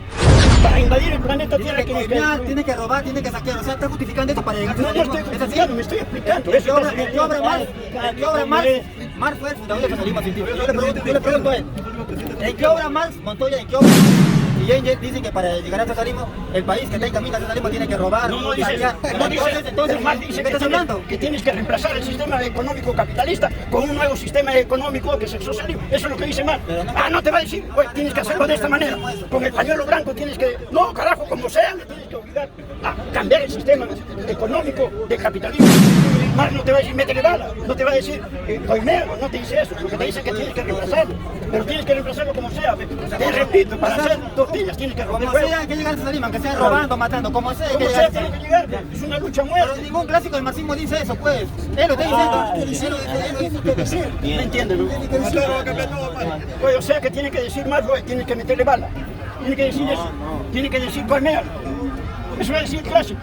Para invadir el planeta Tiene Tierra que tienes que... copiar, tiene que robar, tiene que saquear. O sea, está justificando esto para llegar a No, ese no tiempo. estoy ¿Es así? justificando, me estoy explicando. El que obra Marx fue el fundador del socialismo científico. Yo le pregunto a él, ¿en qué obra Marx, Montoya, en qué obra y Engels dicen que para llegar al socialismo, el país que está en camino al socialismo tiene que robar, No dice, saquear? Entonces, Marx dice ¿qué que estás hablando? que tienes que reemplazar el sistema económico capitalista con un nuevo sistema económico que es el socialismo. Eso es lo que dice Marx. Ah, no te va a decir, oye, tienes que hacerlo de esta manera. Con el pañuelo blanco tienes que, no, carajo, como sea, le tienes que obligar a cambiar el sistema económico del capitalismo. Marx no te va a decir, métele bala, no te va a decir, coimero, no te dice eso. Lo que te dice es que tienes que reemplazarlo. Pero tienes que reemplazarlo como sea. Te repito, para hacer tortillas tienes que romper Como huevos. sea, hay que llegar al socialismo, aunque sea robando, matando, como sea, hay que Como llegar sea, al tiene que socialismo. llegar. Es una lucha a Pero muerte. ningún clásico del marxismo dice eso, pues. Él lo está diciendo. Él lo dice que decir. ¿Me entiendes? ¿No? Pues, o sea que tiene que decir más, pues, tiene que meterle bala. Tiene que decir eso. Tiene que decir colmear. Eso va a decir el clásico.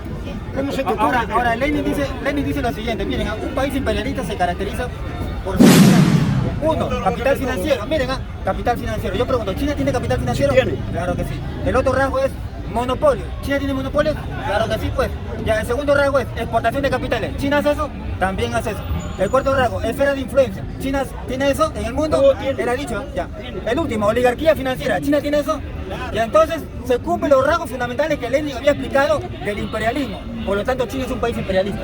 ¿Cómo se te ocurre? Ahora Lenin dice lo siguiente, miren, un país imperialista se caracteriza por uno, capital financiero, miren, capital financiero. Yo pregunto, ¿China tiene capital financiero? Sí tiene. Claro que sí. El otro rasgo es monopolio. ¿China tiene monopolio? Claro que sí, pues. Ya, el segundo rasgo es exportación de capitales. ¿China hace eso? También hace eso. El cuarto rasgo, esfera de influencia. ¿China tiene eso en el mundo? Todo tiene. Era dicho, ya. El último, oligarquía financiera. ¿China tiene eso? Y entonces se cumplen los rasgos fundamentales que Lenin había explicado del imperialismo. Por lo tanto, China es un país imperialista.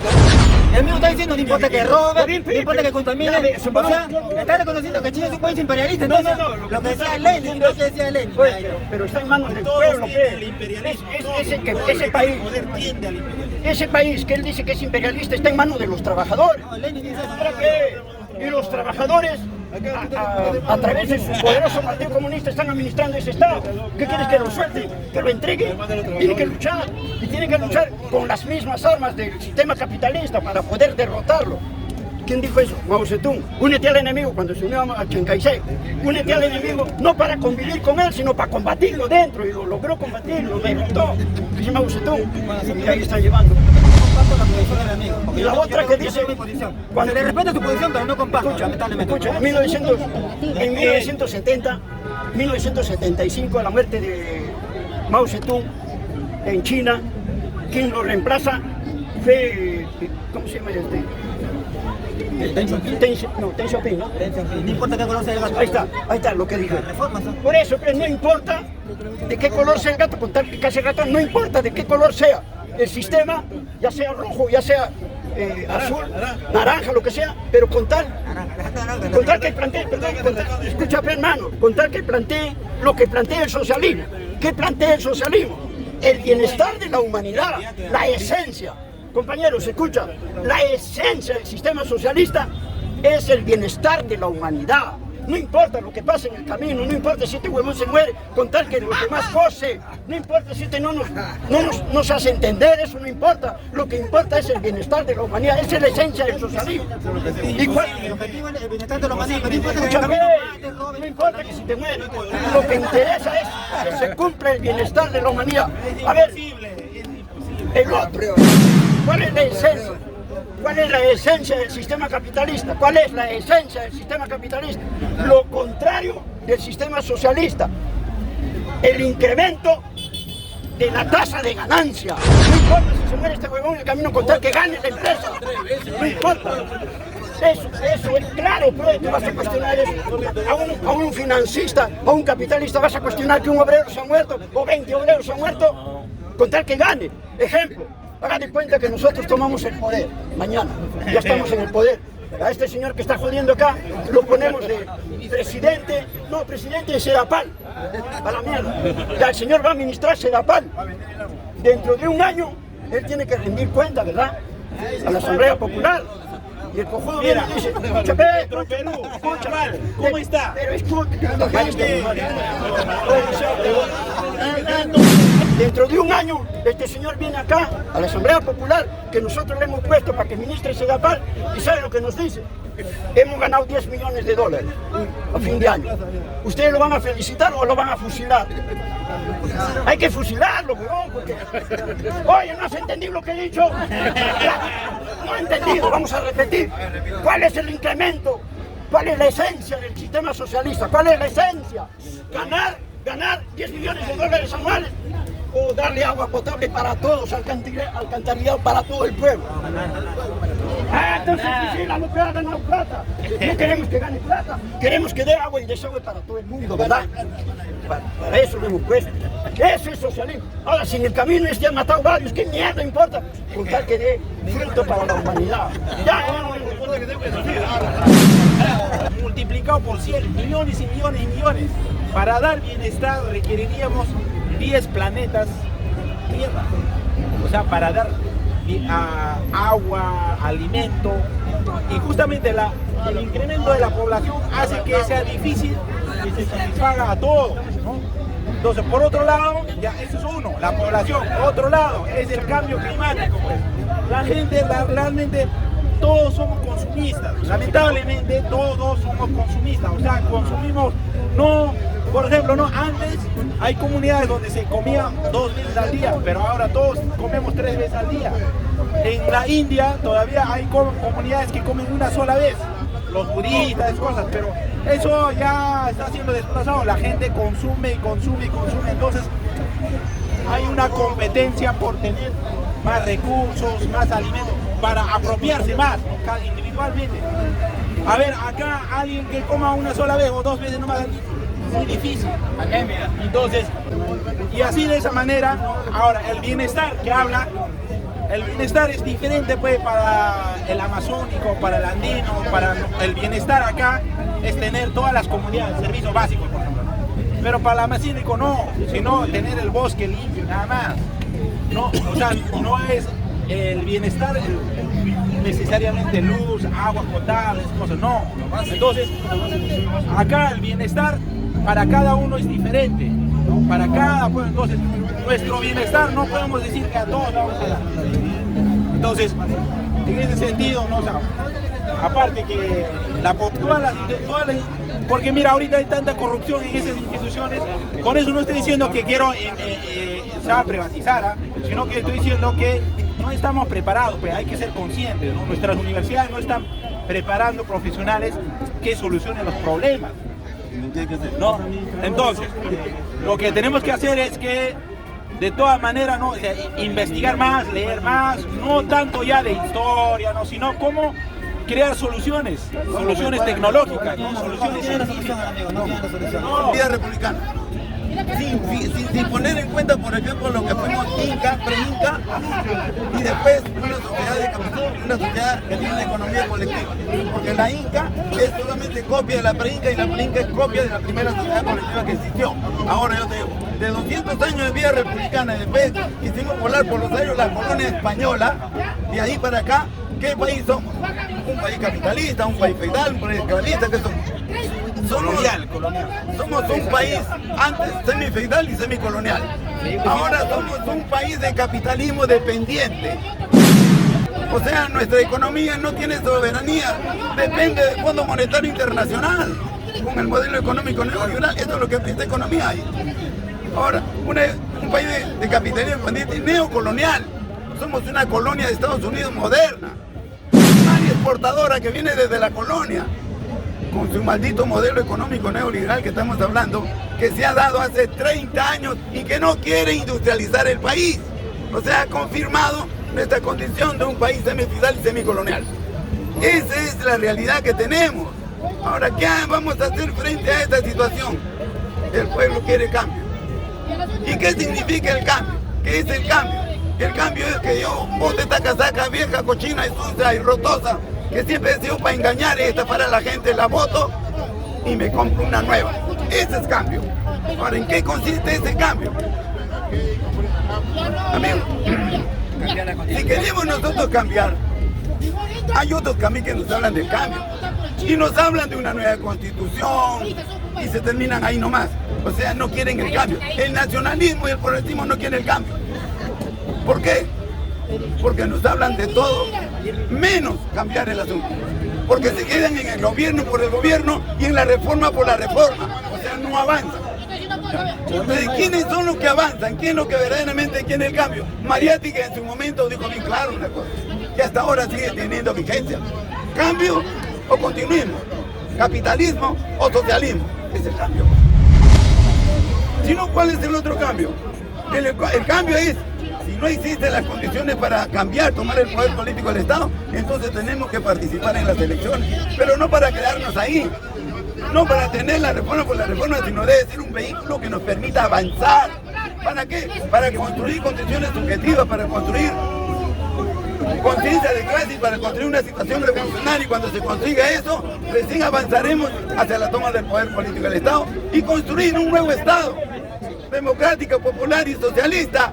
El mismo está diciendo, no importa que robe, no importa que contamine. O sea, está reconociendo que China es un país imperialista. Entonces, lo que decía Lenin, lo que decía Lenin. Pero está en manos del pueblo, ese país que él dice que es imperialista está en manos de los trabajadores. No, Lenin dice eso. ¿Para qué? Y los trabajadores, a través de su poderoso Partido Comunista, están administrando ese Estado. ¿Qué quieres que lo suelte? Que lo entregue. Tiene que luchar. Y tiene que luchar con las mismas armas del sistema capitalista para poder derrotarlo. ¿Quién dijo eso? Mao Zedong. Únete al enemigo cuando se unió a Chiang Kai-shek. Únete al enemigo no para convivir con él, sino para combatirlo dentro. Y lo logró combatir, lo derrotó. Es Mao Zedong. Y ahí están llevando. Comparto la posición del amigo. Y la otra que dice, mi posición. cuando- Se le respeta tu posición, pero no comparto, lamentablemente. Escucha, en 1975, a la muerte de Mao Zedong en China, quien lo reemplaza fue, ¿cómo se llama este? Deng Xiaoping, ¿no? No importa qué color sea el gato. Ahí está lo que dije. Reformas, ¿no? Por eso, pues, no importa de qué color sea el gato, con tal que case el ratón, no importa de qué color sea el sistema, ya sea rojo, ya sea azul, naranja, lo que sea, pero con tal que plantee, escucha, hermano, con tal que plantee lo que plantea el socialismo. ¿Qué plantea el socialismo? El bienestar de la humanidad, la esencia. Compañeros, escucha, la esencia del sistema socialista es el bienestar de la humanidad. No importa lo que pase en el camino, no importa si este huevón se muere, con tal que los demás goce. No importa si este no nos hace entender, eso no importa. Lo que importa es el bienestar de la humanidad, esa es la esencia del socialismo. ¿Y cuál? El objetivo es el bienestar de la humanidad, pero no importa que Escúchame, no importa que si te mueres, lo que interesa es que se cumpla el bienestar de la humanidad. A ver, el otro, ¿cuál es la esencia? ¿Cuál es la esencia del sistema capitalista? ¿Cuál es la esencia del sistema capitalista? Lo contrario del sistema socialista, el incremento de la tasa de ganancia. No importa si se muere este huevón en el camino con tal que gane la empresa. No importa. Eso es claro, pero tú vas a cuestionar eso. A un financista, a un capitalista vas a cuestionar que un obrero se ha muerto o 20 obreros se han muerto con tal que gane. Ejemplo, hagan de cuenta que nosotros tomamos el poder mañana, ya estamos en el poder. A este señor que está jodiendo acá, lo ponemos de presidente de Sedapal, a la mierda. Ya el señor va a administrar Sedapal. Dentro de un año, él tiene que rendir cuenta, ¿verdad? A la Asamblea Popular. Y el cojudo viene y dice, escúchame, ¿Cómo está? Pero escucha, Dentro de un año, este señor viene acá, a la Asamblea Popular, que nosotros le hemos puesto para que ministre Segapal, y ¿sabe lo que nos dice? Hemos ganado 10 millones de dólares a fin de año. ¿Ustedes lo van a felicitar o lo van a fusilar? Hay que fusilarlo, weón, porque... Oye, ¿no has entendido lo que he dicho? No he entendido, vamos a repetir. ¿Cuál es el incremento? ¿Cuál es la esencia del sistema socialista? ¿Cuál es la esencia? Ganar 10 millones de dólares anuales o darle agua potable para todos, alcantarillado para todo el pueblo. Entonces fusílalo, que ha ganado plata. No queremos que gane plata, queremos que dé agua y desagüe para todo el mundo, ¿verdad? Para eso lo hemos puesto. Eso es socialismo. Ahora, si en el camino han matado varios, ¿qué mierda importa? Con tal que dé fruto para la humanidad. Multiplicado por 100, millones y millones y millones. Para dar bienestar requeriríamos 10 planetas Tierra. O sea, para dar agua, alimento. Y justamente el incremento de la población hace que sea difícil que se satisfaga a todos, ¿no? Entonces, por otro lado, ya eso es uno, la población. Por otro lado, es el cambio climático, pues. La gente, realmente, todos somos consumistas. Lamentablemente, todos somos consumistas. O sea, consumimos, no, por ejemplo, no, antes hay comunidades donde se comía 2 veces al día, pero ahora todos comemos 3 veces al día. En la India todavía hay comunidades que comen una sola vez. Los budistas, cosas, pero eso ya está siendo desplazado. La gente consume y consume y consume. Entonces, hay una competencia por tener más recursos, más alimentos, para apropiarse más, ¿no? Individualmente. A ver, acá alguien que coma una sola vez o 2 veces nomás, es muy difícil. Entonces, y así de esa manera, ahora el bienestar que habla, el bienestar es diferente pues para el amazónico, para el andino, para el bienestar acá es tener todas las comunidades, servicios básicos, por ejemplo. Pero para el amazónico no, sino tener el bosque limpio, nada más. No, o sea, no es el bienestar necesariamente luz, agua potable, cosas, no. Entonces, acá el bienestar para cada uno es diferente, ¿no? Para cada, pues, entonces, nuestro bienestar no podemos decir que a todos vamos a dar. Entonces, en ese sentido, ¿no? O sea, aparte que porque mira, ahorita hay tanta corrupción en esas instituciones, con eso no estoy diciendo que quiero privatizar, sino que estoy diciendo que no estamos preparados, pues hay que ser conscientes, ¿no? Nuestras universidades no están preparando profesionales que solucionen los problemas, ¿no? Entonces, lo que tenemos que hacer es que, de todas maneras, ¿no? O sea, investigar más, leer más, no tanto ya de historia, ¿no? Sino cómo crear soluciones tecnológicas, ¿no? Soluciones científicas. Vida republicana. Sin poner en cuenta, por ejemplo, lo que fuimos Inca, pre-Inca, y después una sociedad de capital, una sociedad que tiene una economía colectiva. Porque la Inca es solamente copia de la pre-Inca y la pre-Inca es copia de la primera sociedad colectiva que existió. Ahora yo te digo, de 200 años de vida republicana, y después hicimos volar por los años la colonia española, de ahí para acá, ¿qué país somos? Un país capitalista, un país feudal, un país esclavista, ¿qué somos? Somos un país antes semifeudal y semicolonial. Ahora somos un país de capitalismo dependiente. O sea, nuestra economía no tiene soberanía, depende del Fondo Monetario Internacional. Con el modelo económico neoliberal, esto es lo que esta economía hay. Ahora, un país de capitalismo dependiente neocolonial. Somos una colonia de Estados Unidos moderna, una exportadora que viene desde la colonia, con su maldito modelo económico neoliberal que estamos hablando, que se ha dado hace 30 años y que no quiere industrializar el país. O sea, ha confirmado nuestra condición de un país semifeudal y semicolonial. Esa es la realidad que tenemos. Ahora, ¿qué vamos a hacer frente a esta situación? El pueblo quiere cambio. ¿Y qué significa el cambio? ¿Qué es el cambio? El cambio es que yo bote esta casaca vieja, cochina y sucia y rotosa, que siempre he sido para engañar y estafar a la gente, la voto y me compro una nueva. Ese es cambio. Ahora, ¿en qué consiste ese cambio? Amigos, si queremos nosotros cambiar, hay otros cambios que nos hablan del cambio y nos hablan de una nueva constitución y se terminan ahí nomás. O sea, no quieren el cambio. El nacionalismo y el progresismo no quieren el cambio. ¿Por qué? Porque nos hablan de todo, menos cambiar el asunto. Porque se quedan en el gobierno por el gobierno y en la reforma por la reforma. O sea, no avanzan. Entonces, ¿quiénes son los que avanzan? ¿Quién es lo que verdaderamente quiere el cambio? Mariátegui, que en su momento dijo bien claro una cosa, que hasta ahora sigue teniendo vigencia. ¿Cambio o continuismo? ¿Capitalismo o socialismo? Es el cambio. Si no, ¿cuál es el otro cambio? El cambio es, si no existen las condiciones para cambiar, tomar el poder político del Estado, entonces tenemos que participar en las elecciones, pero no para quedarnos ahí, no para tener la reforma por la reforma, sino debe ser un vehículo que nos permita avanzar. ¿Para qué? Para construir condiciones subjetivas, para construir conciencia de clase y para construir una situación revolucionaria. Y cuando se consiga eso, recién avanzaremos hacia la toma del poder político del Estado y construir un nuevo Estado democrático, popular y socialista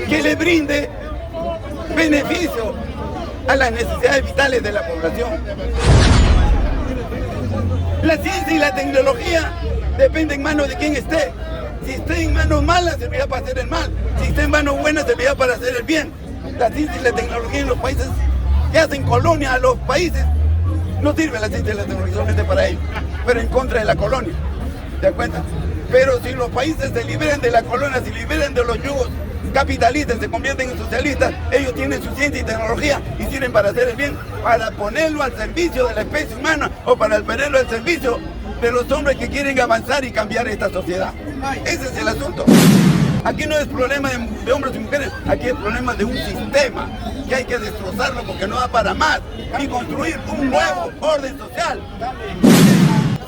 que le brinde beneficio a las necesidades vitales de la población. La ciencia y la tecnología dependen en manos de quien esté. Si está en manos malas, servirá para hacer el mal. Si está en manos buenas, servirá para hacer el bien. La ciencia y la tecnología en los países que hacen colonia a los países, no sirve la ciencia y la tecnología solamente para ellos, pero en contra de la colonia. ¿Te das cuenta? Pero si los países se liberan de la colonia, se liberan de los yugos capitalistas, se convierten en socialistas, ellos tienen su ciencia y tecnología y sirven para hacer el bien, para ponerlo al servicio de la especie humana o para ponerlo al servicio de los hombres que quieren avanzar y cambiar esta sociedad. Ese es el asunto. Aquí no es problema de hombres y mujeres, aquí es problema de un sistema que hay que destrozarlo porque no da para más y construir un nuevo orden social.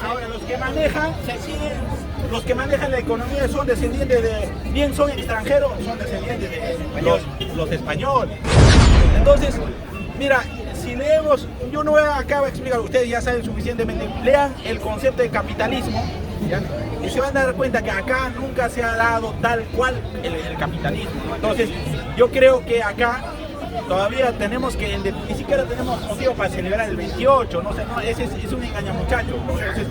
Ahora, los que manejan, los que manejan la economía son descendientes de, bien son extranjeros, son descendientes de los españoles. Entonces, mira, si leemos, yo no voy acá a explicar, ustedes ya saben suficientemente, lean el concepto de capitalismo, ¿ya? Y se van a dar cuenta que acá nunca se ha dado tal cual el capitalismo, ¿no? Entonces, yo creo que acá todavía tenemos que, ni siquiera tenemos motivo para celebrar el 28, no sé, no, ese es un engañamuchacho, ¿no? Entonces,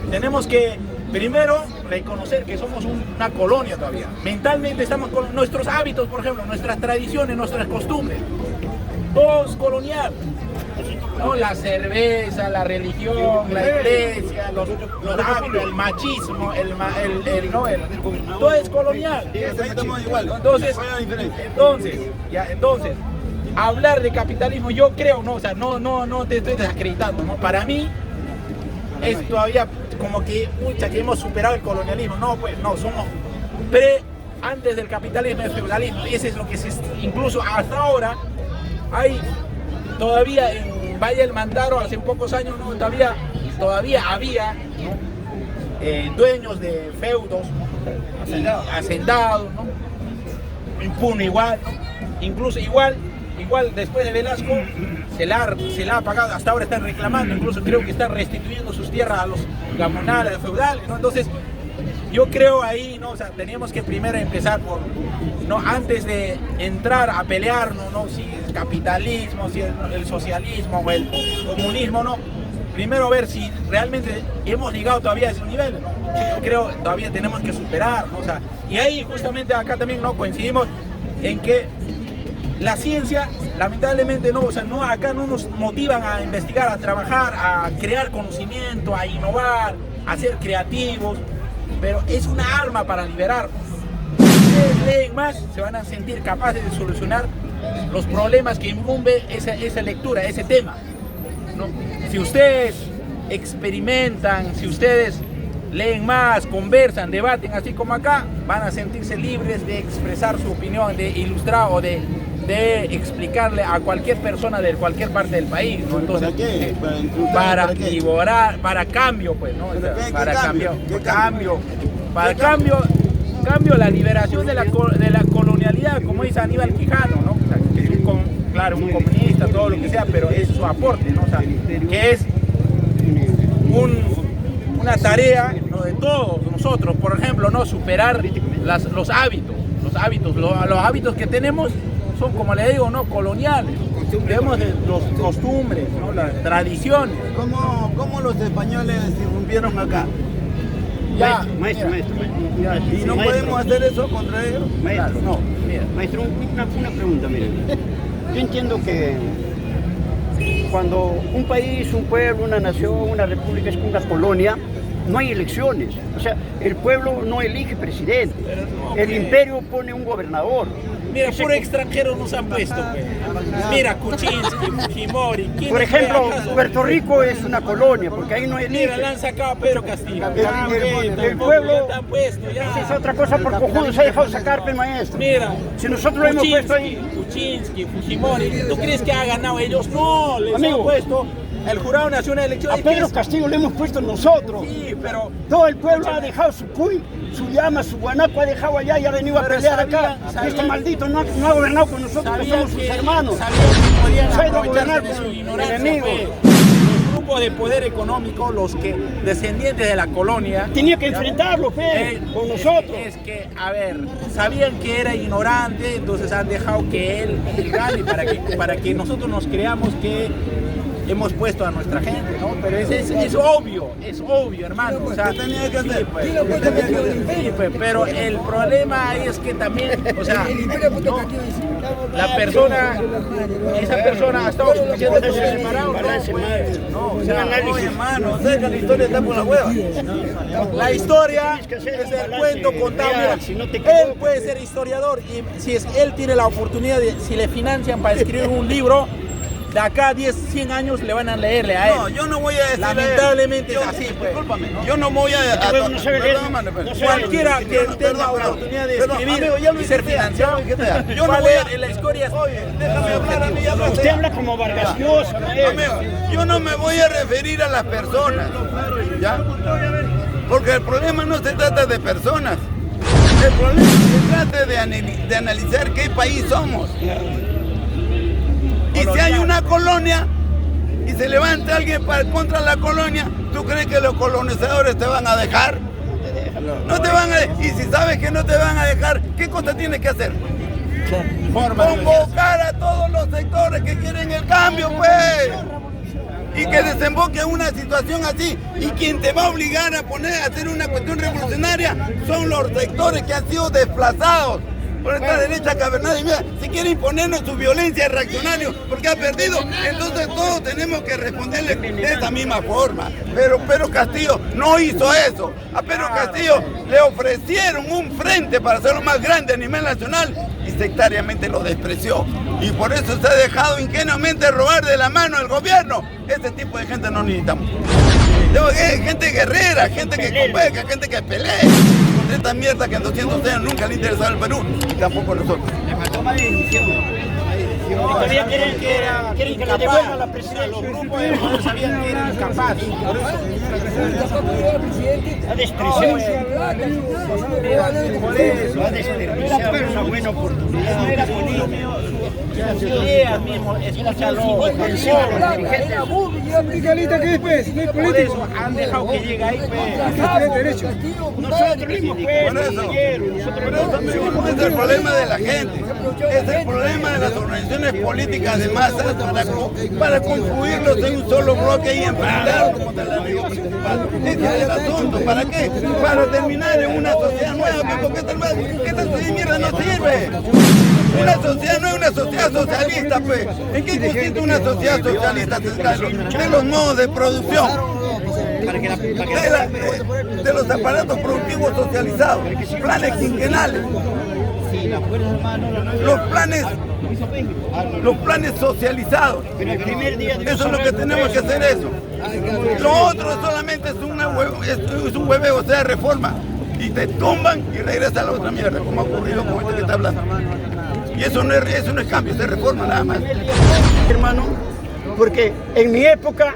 tenemos que primero reconocer que somos una colonia todavía. Mentalmente estamos con nuestros hábitos, por ejemplo, nuestras tradiciones, nuestras costumbres. Todo es colonial. ¿No? La cerveza, la religión, la iglesia, los hábitos, el machismo, todo es colonial. Entonces, hablar de capitalismo, yo creo, no, o sea, no te estoy desacreditando, ¿no? Para mí es todavía como que que hemos superado el colonialismo. No, pues no, somos antes del capitalismo y el feudalismo. Y ese es lo que incluso hasta ahora hay todavía en Valle del Mantaro, hace pocos años, ¿no? todavía había, ¿no? Dueños de feudos, hacendados, ¿no? Impune igual, ¿no? Incluso igual después de Velasco se la ha pagado, hasta ahora están reclamando, incluso creo que están restituyendo sus tierras a los gamonales, feudales, ¿no? Entonces yo creo ahí, ¿no? O sea, teníamos que primero empezar por, ¿no? Antes de entrar a pelearnos, ¿no? Si el capitalismo, si el socialismo o el comunismo, ¿no? Primero ver si realmente hemos llegado todavía a ese nivel, ¿no? Yo creo que todavía tenemos que superar, ¿no? O sea, y ahí justamente acá también, ¿no? Coincidimos en que la ciencia, lamentablemente, no, o sea, acá no nos motivan a investigar, a trabajar, a crear conocimiento, a innovar, a ser creativos, pero es una arma para liberar. Si ustedes leen más, se van a sentir capaces de solucionar los problemas que incumbe esa lectura, ese tema, ¿no? Si ustedes experimentan, si ustedes leen más, conversan, debaten, así como acá, van a sentirse libres de expresar su opinión, de ilustrar o de explicarle a cualquier persona de cualquier parte del país, ¿no? Entonces, ¿para qué? Para cambio, pues, ¿no? Para cambio, la liberación de la colonialidad, como dice Aníbal Quijano, ¿no? O sea, que es un comunista, todo lo que sea, pero es su aporte, ¿no? O sea, que es una tarea, ¿no? De todos nosotros, por ejemplo, ¿no? Superar los hábitos que tenemos son, como le digo, no coloniales. Tenemos los costumbres, ¿no? Las tradiciones. ¿Cómo los españoles irrumpieron acá? Ya, Maestro. Y no podemos hacer eso contra ellos. Maestro, no, Maestro, una pregunta, mire. Yo entiendo que cuando un país, un pueblo, una nación, una república es una colonia, no hay elecciones. O sea, el pueblo no elige presidente. El imperio pone un gobernador. Mira, por extranjeros nos han puesto. Mira, Kuczynski, Fujimori. Por ejemplo, Puerto Rico es una colonia, porque ahí no elige. Mira, le han sacado a Pedro Castillo. El pueblo, ya han puesto, ya. esa es otra cosa, por cojudo se ha dejado sacar, maestro. Mira, Si nosotros lo hemos puesto ahí. Kuczynski, Fujimori, ¿tú crees que ha ganado ellos? No, les Amigo, han puesto. El jurado nacional de A elecciones. Pedro Castillo le hemos puesto nosotros. Sí, pero Todo el pueblo ha dejado su cuy, su llama, su guanaco ha dejado allá y ha venido a Pero pelear acá. sabían- Este maldito no ha gobernado con nosotros, que somos sus hermanos. sabían que podían Se ha ido a aprovecharse gobernar de con su el ignorancia, enemigo. pues. Los grupos de poder económico, los que descendientes de la colonia. Tenía que enfrentarlo, con nosotros. Es que, a ver, sabían que era ignorante, entonces han dejado que él gane para que nosotros nos creamos que hemos puesto a nuestra gente, ¿no? Pero es obvio, hermano. O sea, tenía que hacer? sí, pues, sí, pues, pero el problema es que también, o sea, no, esa persona ha estado suficientemente separado, ¿no? Pues, no, o sea, No, hermano, o sea que la historia está por la hueva. la historia Tienes que hacer es un el balance cuento contable. real, si no te Él equivocas. puede ser historiador y si él tiene la oportunidad de, si le financian para escribir un libro, de acá a 10, 100 años le van a leerle a él. No, yo no voy a decir. Lamentablemente es así, pues. Discúlpame, yo no voy a. huevo no sabe leer. Perdón, mano, perdón. No sabe Cualquiera que Perdón, tenga perdón, la oportunidad de perdón, escribir amigo, ya lo y ser hice, financiado, yo no va a voy a- leer en la historia. Oye, déjame hablar a mí, ya hablaste. Usted habla como Vargas Llosa, maestro. Amigo, yo no me voy a referir a las personas, ¿ya? Porque el problema no se trata de personas. El problema se trata de analizar qué país somos. Y si hay una colonia y se levanta alguien contra la colonia, ¿tú crees que los colonizadores te van a dejar? No te van a dejar. Y si sabes que no te van a dejar, ¿qué cosa tienes que hacer? Convocar a todos los sectores que quieren el cambio, pues. Y que desemboque en una situación así. Y quien te va a obligar a hacer una cuestión revolucionaria son los sectores que han sido desplazados por esta derecha cavernaria. Y mira, si quiere imponernos su violencia reaccionaria porque ha perdido, entonces todos tenemos que responderle de esa misma forma. Pero Pedro Castillo no hizo eso. A Pedro Castillo le ofrecieron un frente para hacerlo más grande a nivel nacional y sectariamente lo despreció. Y por eso se ha dejado ingenuamente robar de la mano al gobierno. Ese tipo de gente no necesitamos. Gente guerrera, gente que convenga, gente que pelee. Contra esta mierda que en 200 años nunca le ha interesado al Perú y tampoco a nosotros. Todavía quieren que le devuelvan la presidencia. Los grupos de poder sabían que era incapaz. Por eso Ha despreciado. Ha desperdiciado una buena oportunidad. no era político. Ideas mismo, escúchalo. Miguelito, ¿qué después? No es Por político. eso han dejado que llegue ahí, pues. Derecho. Nosotros mismos, pues, Por eso. Ese es el problema de la gente. Es el problema de las organizaciones políticas de masas para confluirlos en un solo bloque y enfrentarlos contra el enemigo principal. Ese es el asunto. ¿Para qué? Para terminar en una sociedad nueva, porque esta sociedad de mierda no sirve. Una sociedad no es una sociedad socialista, pues. ¿En qué consiste una sociedad socialista? De los modos de producción. De los aparatos productivos socializados, planes quinquenales, los planes socializados. Eso es lo que tenemos que hacer eso. Lo otro solamente es un hueveo, o sea, reforma. Y te tumban y regresas a la otra mierda, como ha ocurrido con este que está hablando. Y eso no es cambio, es reforma nada más. Hermano, porque en mi época,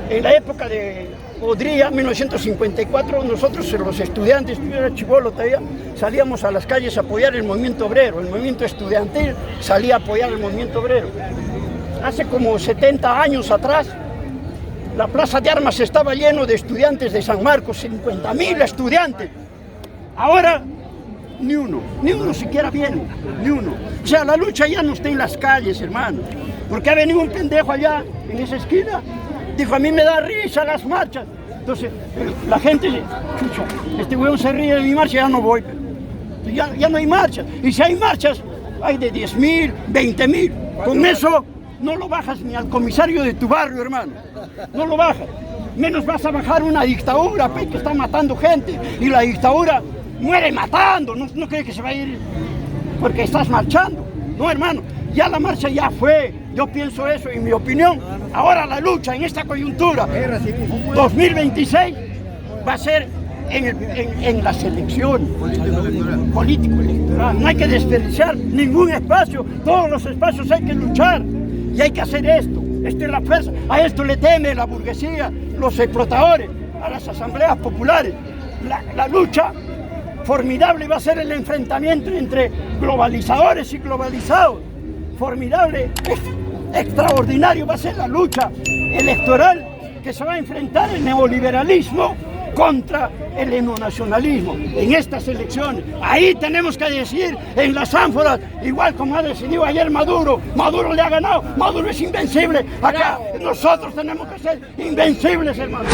en la época de Odría, 1954, nosotros los estudiantes, yo era chibolo todavía, salíamos a las calles a apoyar el movimiento obrero, el movimiento estudiantil salía a apoyar el movimiento obrero. Hace como 70 años atrás, la plaza de armas estaba lleno de estudiantes de San Marcos, 50.000 estudiantes. Ahora, ni uno siquiera viene, ni uno. O sea, la lucha ya no está en las calles, hermano, porque ha venido un pendejo allá, en esa esquina, Dijo, a mí me da risa las marchas. Entonces, la gente, chucha, este huevón se ríe de mi marcha, ya no voy. Ya no hay marchas. Y si hay marchas, hay de 10.000, 20.000. Con eso no lo bajas ni al comisario de tu barrio, hermano. No lo bajas. Menos vas a bajar una dictadura, pe, que está matando gente. Y la dictadura muere matando. No crees que se va a ir porque estás marchando. No, hermano. Ya la marcha ya fue. Yo pienso eso, en mi opinión. Ahora la lucha en esta coyuntura 2026 va a ser en las elecciones político-electoral. No hay que desperdiciar ningún espacio. Todos los espacios hay que luchar. Y hay que hacer esto. Esta es la fuerza. A esto le teme la burguesía, los explotadores, a las asambleas populares. La lucha formidable va a ser el enfrentamiento entre globalizadores y globalizados. Formidable, extraordinario va a ser la lucha electoral que se va a enfrentar el neoliberalismo contra el etnonacionalismo en estas elecciones. Ahí tenemos que decidir en las ánforas, igual como ha decidido ayer Maduro. Maduro le ha ganado, Maduro es invencible. Acá nosotros tenemos que ser invencibles, hermano.